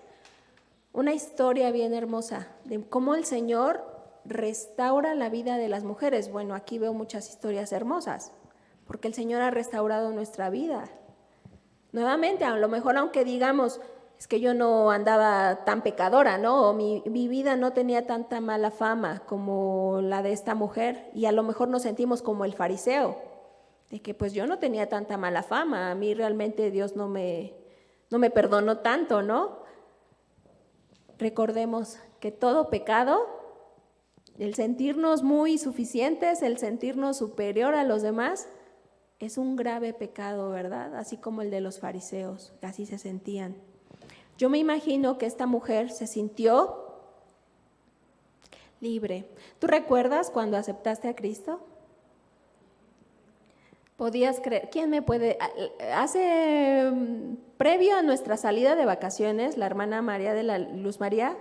Speaker 1: una historia bien hermosa de cómo el Señor restaura la vida de las mujeres. Bueno, aquí veo muchas historias hermosas, porque el Señor ha restaurado nuestra vida. Nuevamente, a lo mejor aunque digamos, es que yo no andaba tan pecadora, ¿no? O mi vida no tenía tanta mala fama como la de esta mujer, y a lo mejor nos sentimos como el fariseo, de que pues yo no tenía tanta mala fama, a mí realmente Dios no me perdonó tanto, ¿no? recordemos que todo pecado, el sentirnos muy suficientes, el sentirnos superior a los demás, es un grave pecado, ¿verdad? Así como el de los fariseos, que así se sentían. Yo me imagino que esta mujer se sintió libre. ¿Tú recuerdas cuando aceptaste a Cristo? Podías creer, ¿quién me puede? Previo a nuestra salida de vacaciones, la hermana María de la Luz María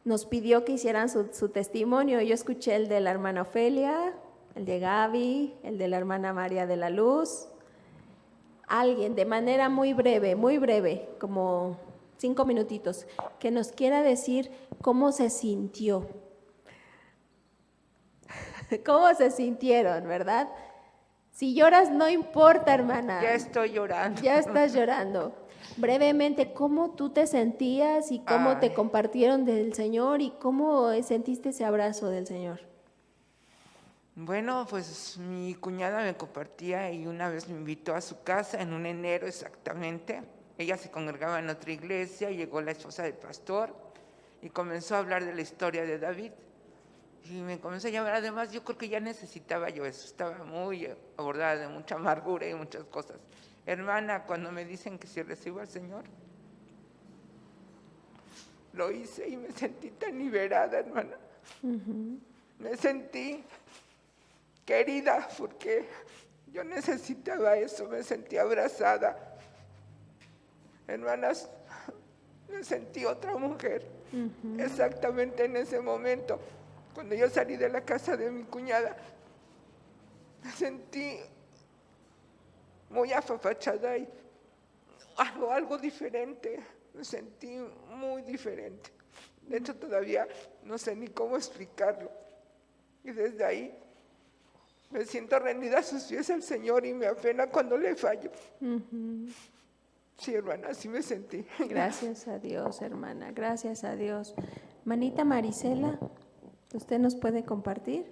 Speaker 1: nos pidió que hicieran su testimonio. Yo escuché el de la hermana Ofelia, el de Gaby, el de la hermana María de la Luz. Alguien de manera muy breve, como 5 minutitos, que nos quiera decir cómo se sintió. ¿Cómo se sintieron, verdad? Si lloras, no importa, hermana.
Speaker 5: Ya estoy llorando.
Speaker 1: Ya estás llorando. Brevemente, ¿cómo tú te sentías y cómo te
Speaker 5: Ay.
Speaker 1: compartieron del Señor y cómo sentiste ese abrazo del Señor?
Speaker 5: Bueno, pues mi cuñada me compartía y una vez me invitó a su casa en un enero exactamente. Ella se congregaba en otra iglesia, llegó la esposa del pastor y comenzó a hablar de la historia de David. Y me comenzó a llamar, además yo creo que ya necesitaba yo eso, estaba muy abordada de mucha amargura y muchas cosas. Hermana, cuando me dicen que si recibo al Señor, lo hice y me sentí tan liberada, hermana. Me sentí querida porque yo necesitaba eso, me sentí abrazada. Hermanas, me sentí otra mujer, exactamente en ese momento. Cuando yo salí de la casa de mi cuñada, me sentí muy afapachada y algo diferente, me sentí muy diferente. De hecho, todavía no sé ni cómo explicarlo. Y desde ahí me siento rendida a sus pies al Señor y me apena cuando le fallo. Sí, hermana, así me sentí.
Speaker 1: Gracias a Dios, hermana, gracias a Dios. Manita Marisela, ¿usted nos puede compartir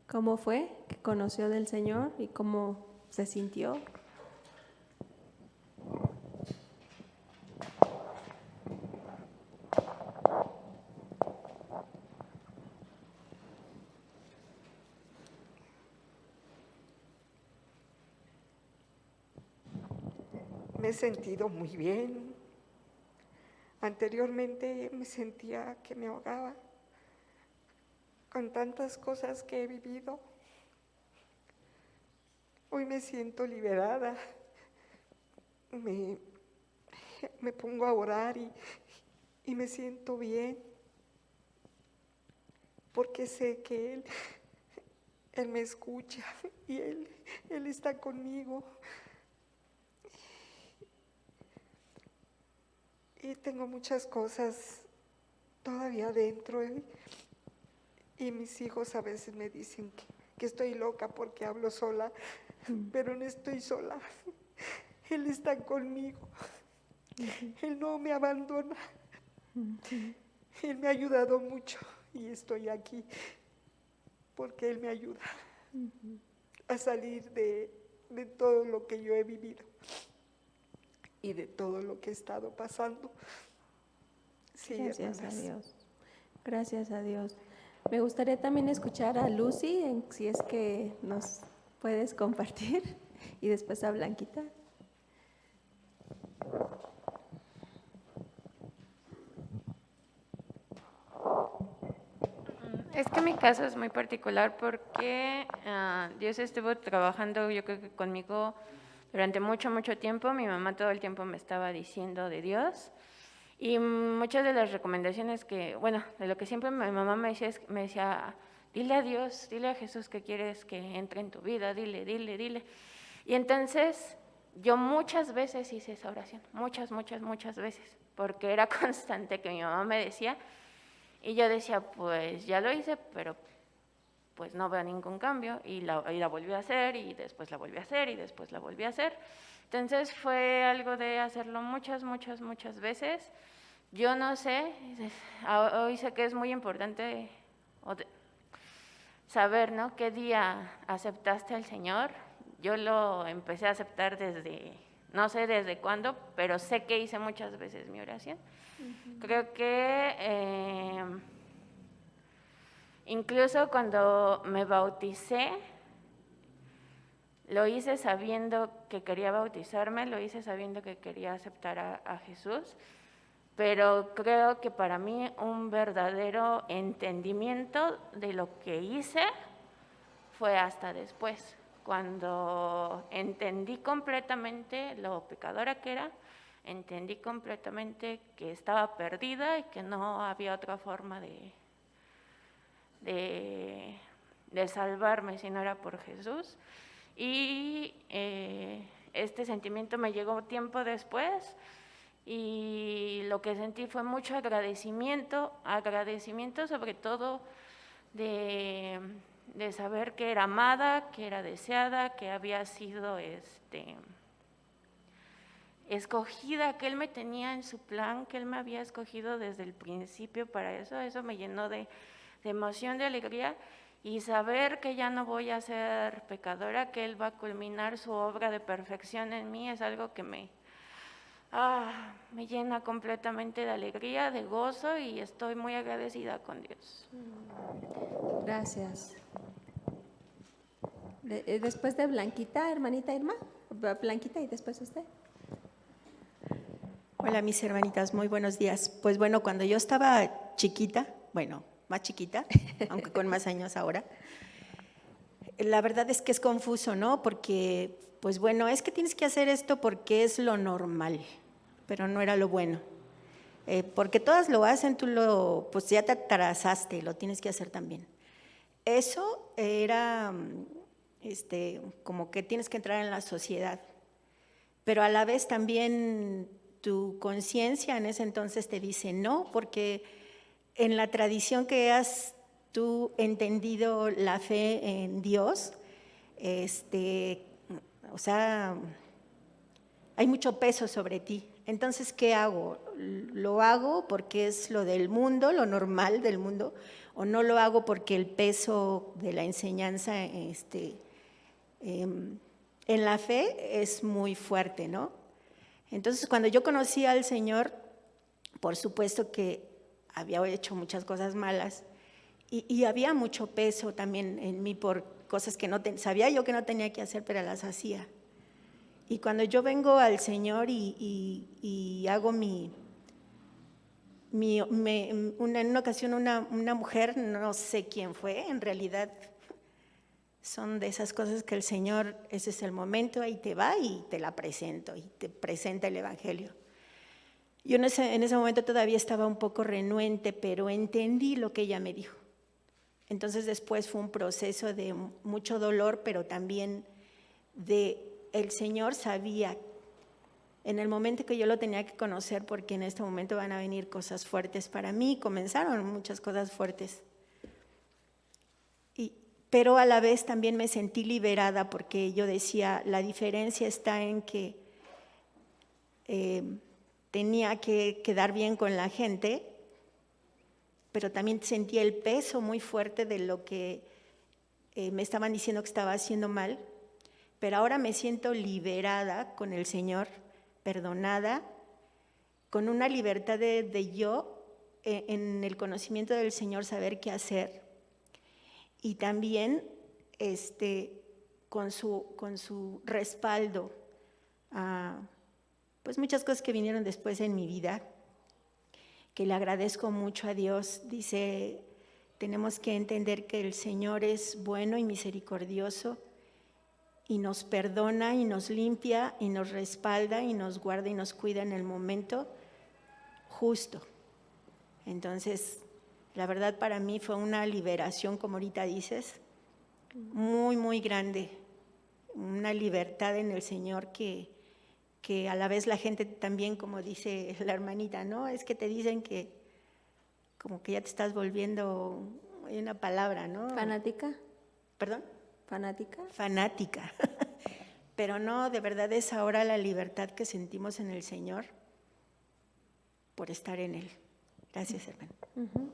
Speaker 1: cómo fue que conoció del Señor y cómo se sintió?
Speaker 8: Me he sentido muy bien. Anteriormente me sentía que me ahogaba con tantas cosas que he vivido. Hoy me siento liberada. Me pongo a orar y me siento bien. Porque sé que Él me escucha y Él está conmigo. Y tengo muchas cosas todavía dentro. Y mis hijos a veces me dicen que estoy loca porque hablo sola, pero no estoy sola. Él está conmigo. Él no me abandona. Él me ha ayudado mucho y estoy aquí porque Él me ayuda a salir de todo lo que yo he vivido y de todo lo que he estado pasando. Sí,
Speaker 1: Gracias
Speaker 8: hermanas.
Speaker 1: a Dios. Gracias a Dios. Me gustaría también escuchar a Lucy, si es que nos puedes compartir, y después a Blanquita.
Speaker 3: Es que mi caso es muy particular porque Dios estuvo trabajando, yo creo que conmigo durante mucho tiempo. Mi mamá todo el tiempo me estaba diciendo de Dios y muchas de las recomendaciones que, bueno, de lo que siempre mi mamá me decía, dile a Dios, dile a Jesús que quieres que entre en tu vida, dile. Y entonces yo muchas veces hice esa oración, muchas veces, porque era constante que mi mamá me decía. Y yo decía, pues ya lo hice, pero pues no veo ningún cambio. Y la volví a hacer, y después la volví a hacer, y después la volví a hacer. Entonces fue algo de hacerlo muchas veces. Yo no sé, hoy sé que es muy importante saber, ¿no?, qué día aceptaste al Señor. Yo lo empecé a aceptar desde, no sé desde cuándo, pero sé que hice muchas veces mi oración. Creo que incluso cuando me bauticé, lo hice sabiendo que quería bautizarme, lo hice sabiendo que quería aceptar a Jesús, pero creo que para mí un verdadero entendimiento de lo que hice fue hasta después, cuando entendí completamente lo pecadora que era, entendí completamente que estaba perdida y que no había otra forma de salvarme si no era por Jesús. Y este sentimiento me llegó tiempo después y lo que sentí fue mucho agradecimiento sobre todo de saber que era amada, que era deseada, que había sido escogida, que Él me tenía en su plan, que Él me había escogido desde el principio para eso. Eso me llenó de emoción, de alegría, y saber que ya no voy a ser pecadora, que Él va a culminar su obra de perfección en mí, es algo que me llena completamente de alegría, de gozo, y estoy muy agradecida con Dios.
Speaker 1: Gracias. Después de Blanquita, hermanita Irma. Blanquita y después usted.
Speaker 9: Hola mis hermanitas, muy buenos días. Pues bueno, cuando yo estaba chiquita, bueno, más chiquita, aunque con más años ahora, la verdad es que es confuso, ¿no? Porque, pues bueno, es que tienes que hacer esto porque es lo normal, pero no era lo bueno. Porque todas lo hacen, pues ya te atrasaste, lo tienes que hacer también. Eso era como que tienes que entrar en la sociedad, pero a la vez también tu conciencia en ese entonces te dice no, porque en la tradición que has tú entendido la fe en Dios, o sea, hay mucho peso sobre ti. Entonces, ¿qué hago? ¿Lo hago porque es lo del mundo, lo normal del mundo, o no lo hago porque el peso de la enseñanza en la fe es muy fuerte, ¿no? Entonces, cuando yo conocí al Señor, por supuesto que había hecho muchas cosas malas y había mucho peso también en mí por cosas que sabía yo que no tenía que hacer, pero las hacía. Y cuando yo vengo al Señor y hago en una ocasión una mujer, no sé quién fue, en realidad son de esas cosas que el Señor, ese es el momento, ahí te va y te la presento, y te presenta el Evangelio. Yo en ese momento todavía estaba un poco renuente, pero entendí lo que ella me dijo. Entonces después fue un proceso de mucho dolor, pero también el Señor sabía en el momento que yo lo tenía que conocer, porque en este momento van a venir cosas fuertes para mí, comenzaron muchas cosas fuertes. Pero a la vez también me sentí liberada, porque yo decía, la diferencia está en que tenía que quedar bien con la gente, pero también sentía el peso muy fuerte de lo que me estaban diciendo que estaba haciendo mal, pero ahora me siento liberada con el Señor, perdonada, con una libertad de yo en el conocimiento del Señor saber qué hacer, y también con su respaldo a pues muchas cosas que vinieron después en mi vida, que le agradezco mucho a Dios. Dice, tenemos que entender que el Señor es bueno y misericordioso, y nos perdona y nos limpia y nos respalda y nos guarda y nos cuida en el momento justo. Entonces, la verdad para mí fue una liberación, como ahorita dices, muy, muy grande, una libertad en el Señor que a la vez la gente también, como dice la hermanita, ¿no? Es que te dicen que como que ya te estás volviendo, hay una palabra, ¿no?
Speaker 1: ¿Fanática?
Speaker 9: ¿Perdón?
Speaker 1: ¿Fanática?
Speaker 9: Fanática. Pero no, de verdad es ahora la libertad que sentimos en el Señor por estar en Él. Gracias, hermano.
Speaker 1: Uh-huh.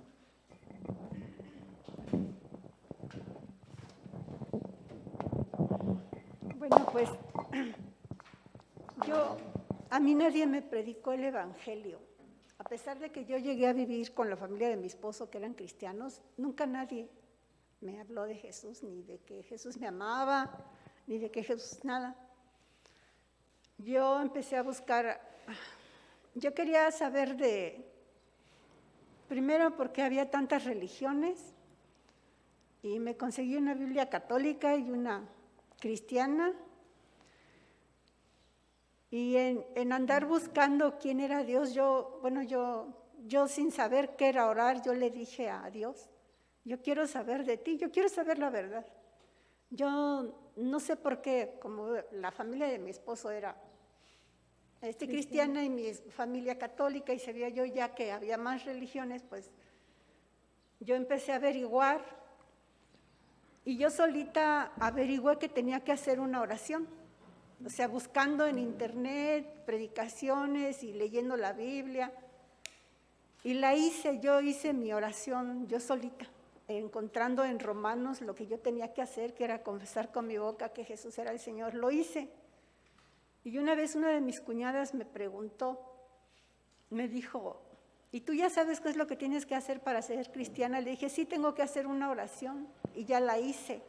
Speaker 10: Bueno, pues a mí nadie me predicó el Evangelio. a pesar de que yo llegué a vivir con la familia de mi esposo, que eran cristianos, nunca nadie me habló de Jesús, ni de que Jesús me amaba, ni de que Jesús nada. Yo empecé a buscar, yo quería saber primero porque había tantas religiones, y me conseguí una Biblia católica y una cristiana, y en andar buscando quién era Dios, yo sin saber qué era orar, yo le dije a Dios, yo quiero saber de ti, yo quiero saber la verdad. Yo no sé por qué, como la familia de mi esposo era cristiana y mi familia católica, y sabía yo ya que había más religiones, pues yo empecé a averiguar, y yo solita averigué que tenía que hacer una oración. O sea, buscando en internet, predicaciones y leyendo la Biblia. Y yo hice mi oración yo solita, encontrando en Romanos lo que yo tenía que hacer, que era confesar con mi boca que Jesús era el Señor. Lo hice. Y una vez una de mis cuñadas me preguntó, me dijo, ¿y tú ya sabes qué es lo que tienes que hacer para ser cristiana? Le dije, sí, tengo que hacer una oración, y ya la hice.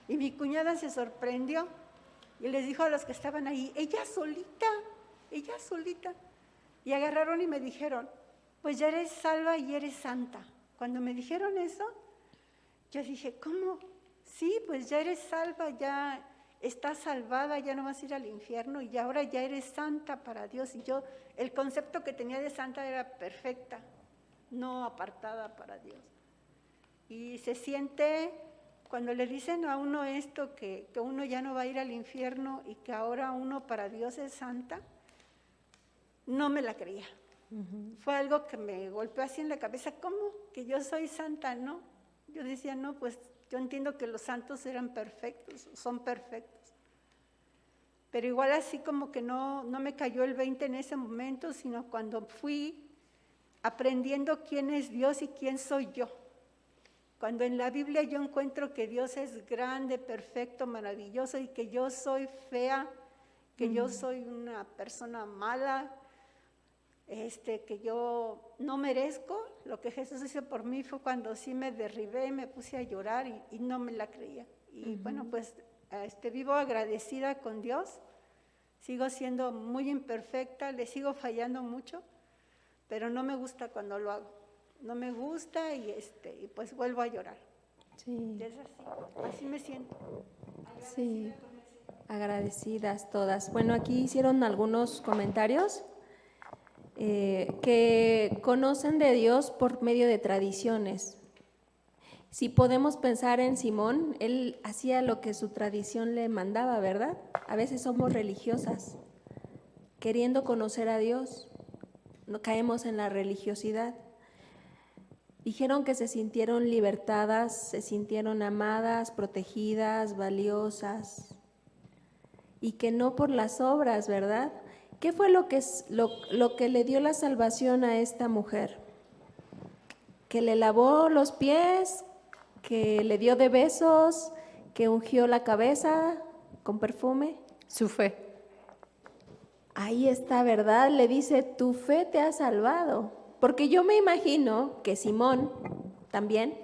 Speaker 10: Y mi cuñada se sorprendió. Y les dijo a los que estaban ahí, ella solita. Y agarraron y me dijeron, pues ya eres salva y eres santa. Cuando me dijeron eso, yo dije, ¿cómo? Sí, pues ya eres salva, ya estás salvada, ya no vas a ir al infierno y ahora ya eres santa para Dios. Y yo, el concepto que tenía de santa era perfecta, no apartada para Dios. Y se siente... Cuando le dicen a uno esto, que uno ya no va a ir al infierno y que ahora uno para Dios es santa, no me la creía. Fue algo que me golpeó así en la cabeza, ¿cómo? ¿Que yo soy santa? No. Yo decía, no, pues yo entiendo que los santos eran perfectos, son perfectos. Pero igual así como que no me cayó el 20 en ese momento, sino cuando fui aprendiendo quién es Dios y quién soy yo. Cuando en la Biblia yo encuentro que Dios es grande, perfecto, maravilloso, y que yo soy fea, que yo soy una persona mala, que yo no merezco, lo que Jesús hizo por mí fue cuando sí me derribé, me puse a llorar y no me la creía. Y bueno, pues vivo agradecida con Dios, sigo siendo muy imperfecta, le sigo fallando mucho, pero no me gusta cuando lo hago. No me gusta y pues vuelvo a llorar.
Speaker 1: Sí.
Speaker 10: Es así me siento.
Speaker 1: Sí, agradecidas todas. Bueno, aquí hicieron algunos comentarios que conocen de Dios por medio de tradiciones. Si podemos pensar en Simón, él hacía lo que su tradición le mandaba, ¿verdad? A veces somos religiosas, queriendo conocer a Dios, no caemos en la religiosidad. Dijeron que se sintieron libertadas, se sintieron amadas, protegidas, valiosas, y que no por las obras, ¿verdad? ¿Qué fue lo que le dio la salvación a esta mujer? Que le lavó los pies, que le dio de besos, que ungió la cabeza con perfume.
Speaker 4: Su fe.
Speaker 1: Ahí está, ¿verdad? Le dice, tu fe te ha salvado. Porque yo me imagino que Simón también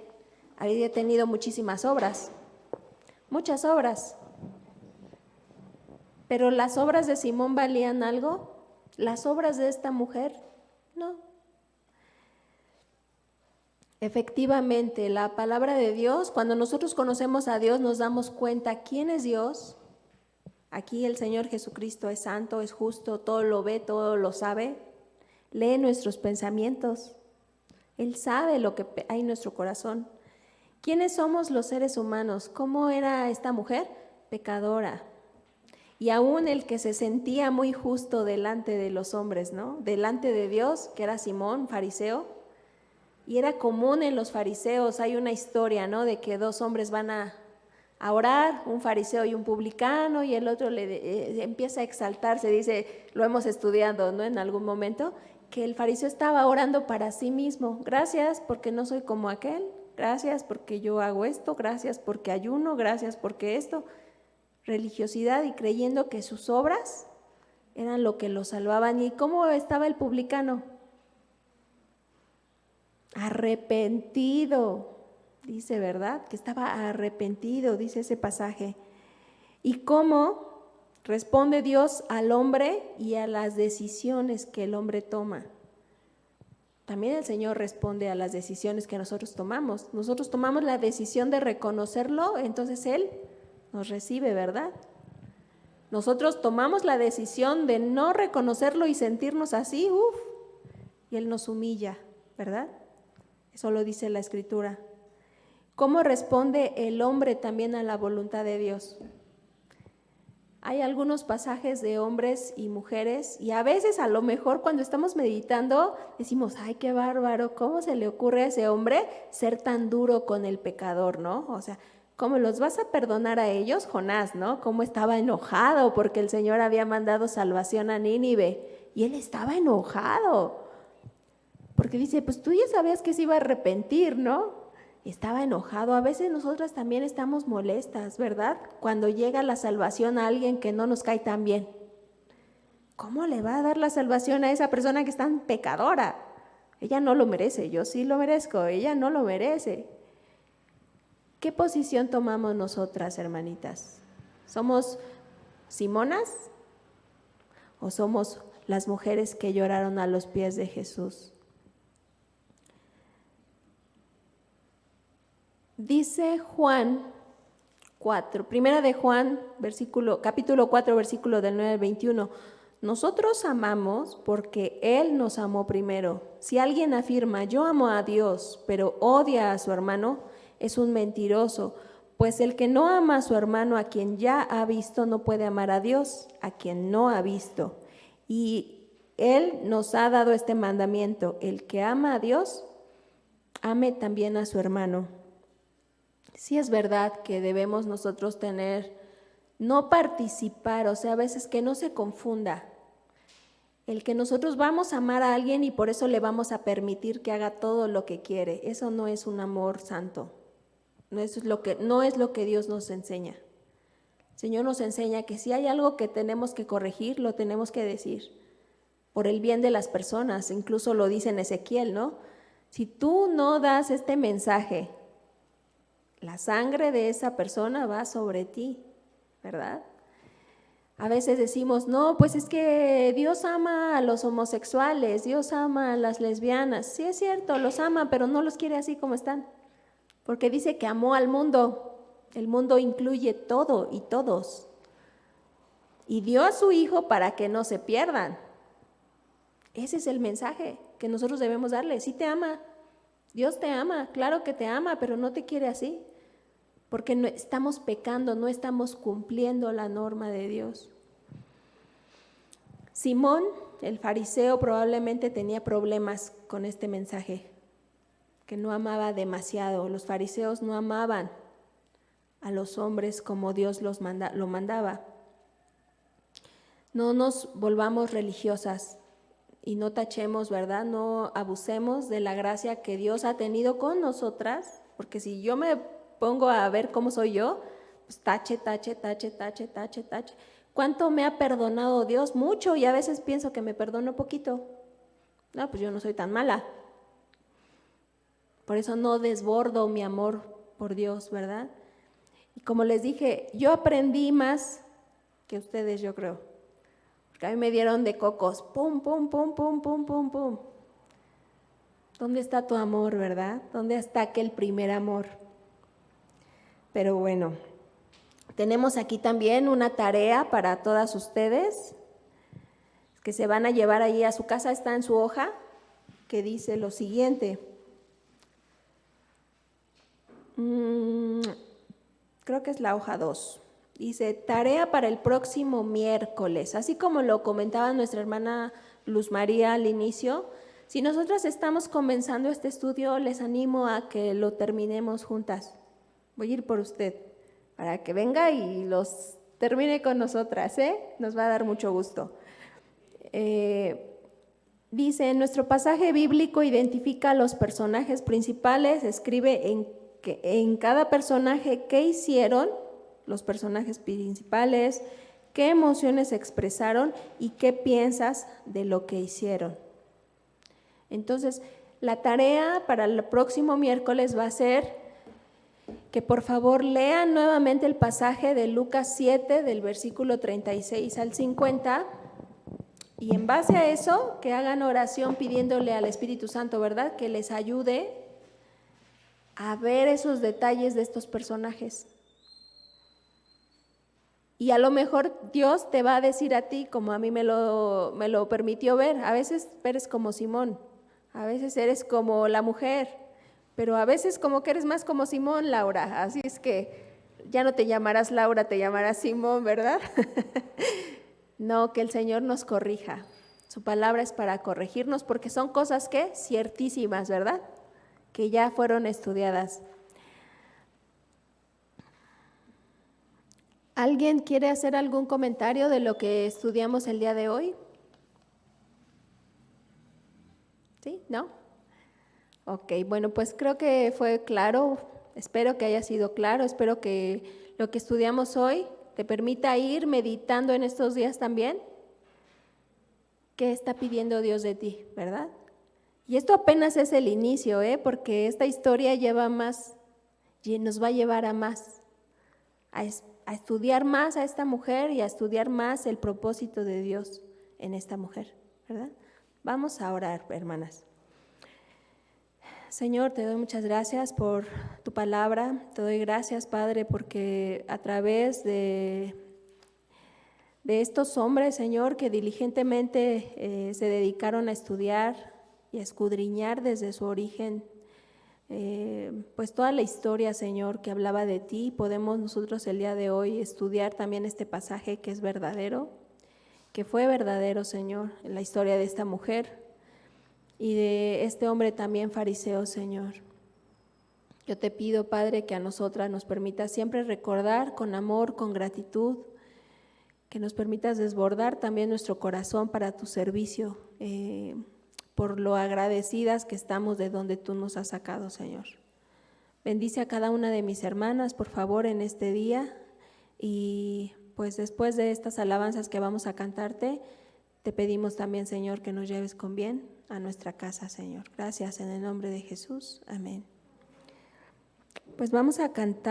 Speaker 1: había tenido muchísimas obras, muchas obras. Pero ¿las obras de Simón valían algo? ¿Las obras de esta mujer? No. Efectivamente, la palabra de Dios, cuando nosotros conocemos a Dios, nos damos cuenta quién es Dios. Aquí el Señor Jesucristo es santo, es justo, todo lo ve, todo lo sabe. Lee nuestros pensamientos. Él sabe lo que hay en nuestro corazón. ¿Quiénes somos los seres humanos? ¿Cómo era esta mujer? Pecadora. Y aún el que se sentía muy justo delante de los hombres, ¿no? Delante de Dios, que era Simón, fariseo. Y era común en los fariseos, hay una historia, ¿no? De que dos hombres van a orar, un fariseo y un publicano, y el otro empieza a exaltarse, dice, lo hemos estudiado, ¿no? En algún momento, que el fariseo estaba orando para sí mismo. Gracias porque no soy como aquel, gracias porque yo hago esto, gracias porque ayuno, gracias porque esto. Religiosidad y creyendo que sus obras eran lo que lo salvaban. ¿Y cómo estaba el publicano? arrepentido, dice, ¿verdad? Que estaba arrepentido, dice ese pasaje. ¿Y cómo responde Dios al hombre y a las decisiones que el hombre toma? También el Señor responde a las decisiones que nosotros tomamos. Nosotros tomamos la decisión de reconocerlo, entonces Él nos recibe, ¿verdad? Nosotros tomamos la decisión de no reconocerlo y sentirnos así, y Él nos humilla, ¿verdad? Eso lo dice la Escritura. ¿Cómo responde el hombre también a la voluntad de Dios? Hay algunos pasajes de hombres y mujeres, y a veces a lo mejor cuando estamos meditando decimos, ay, qué bárbaro, ¿cómo se le ocurre a ese hombre ser tan duro con el pecador, no? O sea, ¿cómo los vas a perdonar a ellos? Jonás, ¿no? ¿Cómo estaba enojado porque el Señor había mandado salvación a Nínive? Y él estaba enojado, porque dice, pues tú ya sabías que se iba a arrepentir, ¿no? Estaba enojado. A veces nosotras también estamos molestas, ¿verdad? Cuando llega la salvación a alguien que no nos cae tan bien. ¿Cómo le va a dar la salvación a esa persona que es tan pecadora? Ella no lo merece, yo sí lo merezco, ella no lo merece. ¿Qué posición tomamos nosotras, hermanitas? ¿Somos Simonas o somos las mujeres que lloraron a los pies de Jesús? Dice Juan 4, primera de Juan, capítulo 4, versículo del 9 al 21. Nosotros amamos porque Él nos amó primero. Si alguien afirma, yo amo a Dios, pero odia a su hermano, es un mentiroso, pues el que no ama a su hermano a quien ya ha visto, no puede amar a Dios, a quien no ha visto. Y Él nos ha dado este mandamiento, el que ama a Dios, ame también a su hermano. Sí es verdad que debemos nosotros no participar, o sea, a veces que no se confunda el que nosotros vamos a amar a alguien y por eso le vamos a permitir que haga todo lo que quiere. Eso no es un amor santo, no es lo que Dios nos enseña. El Señor nos enseña que si hay algo que tenemos que corregir, lo tenemos que decir, por el bien de las personas, incluso lo dice en Ezequiel, ¿no? Si tú no das este mensaje, la sangre de esa persona va sobre ti, ¿verdad? A veces decimos, no, pues es que Dios ama a los homosexuales, Dios ama a las lesbianas. Sí es cierto, los ama, pero no los quiere así como están, porque dice que amó al mundo. El mundo incluye todo y todos. Y dio a su Hijo para que no se pierdan. Ese es el mensaje que nosotros debemos darle. Sí te ama, Dios te ama, claro que te ama, pero no te quiere así. Porque no estamos pecando, no estamos cumpliendo la norma de Dios. Simón, el fariseo, probablemente tenía problemas con este mensaje, que no amaba demasiado. Los fariseos no amaban a los hombres como Dios lo mandaba. No nos volvamos religiosas y no tachemos, ¿verdad? No abusemos de la gracia que Dios ha tenido con nosotras, porque si yo me pongo a ver cómo soy yo, pues tache. ¿Cuánto me ha perdonado Dios? Mucho, y a veces pienso que me perdono poquito. No, pues yo no soy tan mala. Por eso no desbordo mi amor por Dios, ¿verdad? Y como les dije, yo aprendí más que ustedes, yo creo. Porque a mí me dieron de cocos, pum. ¿Dónde está tu amor, verdad? ¿Dónde está aquel primer amor? Pero bueno, tenemos aquí también una tarea para todas ustedes que se van a llevar ahí a su casa, está en su hoja, que dice lo siguiente. Creo que es la hoja 2. Dice, tarea para el próximo miércoles. Así como lo comentaba nuestra hermana Luz María al inicio, si nosotras estamos comenzando este estudio, les animo a que lo terminemos juntas. Voy a ir por usted para que venga y los termine con nosotras, ¿eh? Nos va a dar mucho gusto. Dice, nuestro pasaje bíblico identifica a los personajes principales, escribe en cada personaje qué hicieron los personajes principales, qué emociones expresaron y qué piensas de lo que hicieron. Entonces, La tarea para el próximo miércoles va a ser que por favor lean nuevamente el pasaje de Lucas 7, del versículo 36 al 50, y en base a eso, que hagan oración pidiéndole al Espíritu Santo, ¿verdad?, que les ayude a ver esos detalles de estos personajes. Y a lo mejor Dios te va a decir a ti, como a mí me lo permitió ver, a veces eres como Simón, a veces eres como la mujer, pero a veces como que eres más como Simón, Laura. Así es que ya no te llamarás Laura, te llamarás Simón, ¿verdad? No, que el Señor nos corrija. Su palabra es para corregirnos porque son cosas que ciertísimas, ¿verdad?, que ya fueron estudiadas. ¿Alguien quiere hacer algún comentario de lo que estudiamos el día de hoy? ¿Sí? ¿No? Ok, bueno, pues creo que fue claro, espero que haya sido claro, espero que lo que estudiamos hoy te permita ir meditando en estos días también. ¿Qué está pidiendo Dios de ti, verdad? Y esto apenas es el inicio, porque esta historia lleva más, y nos va a llevar a más, a estudiar más a esta mujer y a estudiar más el propósito de Dios en esta mujer, ¿verdad? Vamos a orar, hermanas. Señor, te doy muchas gracias por tu palabra, te doy gracias, Padre, porque a través de estos hombres, Señor, que diligentemente se dedicaron a estudiar y a escudriñar desde su origen, pues toda la historia, Señor, que hablaba de ti, podemos nosotros el día de hoy estudiar también este pasaje que es verdadero, que fue verdadero, Señor, en la historia de esta mujer y de este hombre también fariseo, Señor. Yo te pido, Padre, que a nosotras nos permitas siempre recordar con amor, con gratitud, que nos permitas desbordar también nuestro corazón para tu servicio, por lo agradecidas que estamos de donde tú nos has sacado, Señor. Bendice a cada una de mis hermanas, por favor, en este día, y pues después de estas alabanzas que vamos a cantarte, te pedimos también, Señor, que nos lleves con bien a nuestra casa, Señor. Gracias en el nombre de Jesús. Amén. Pues vamos a cantar.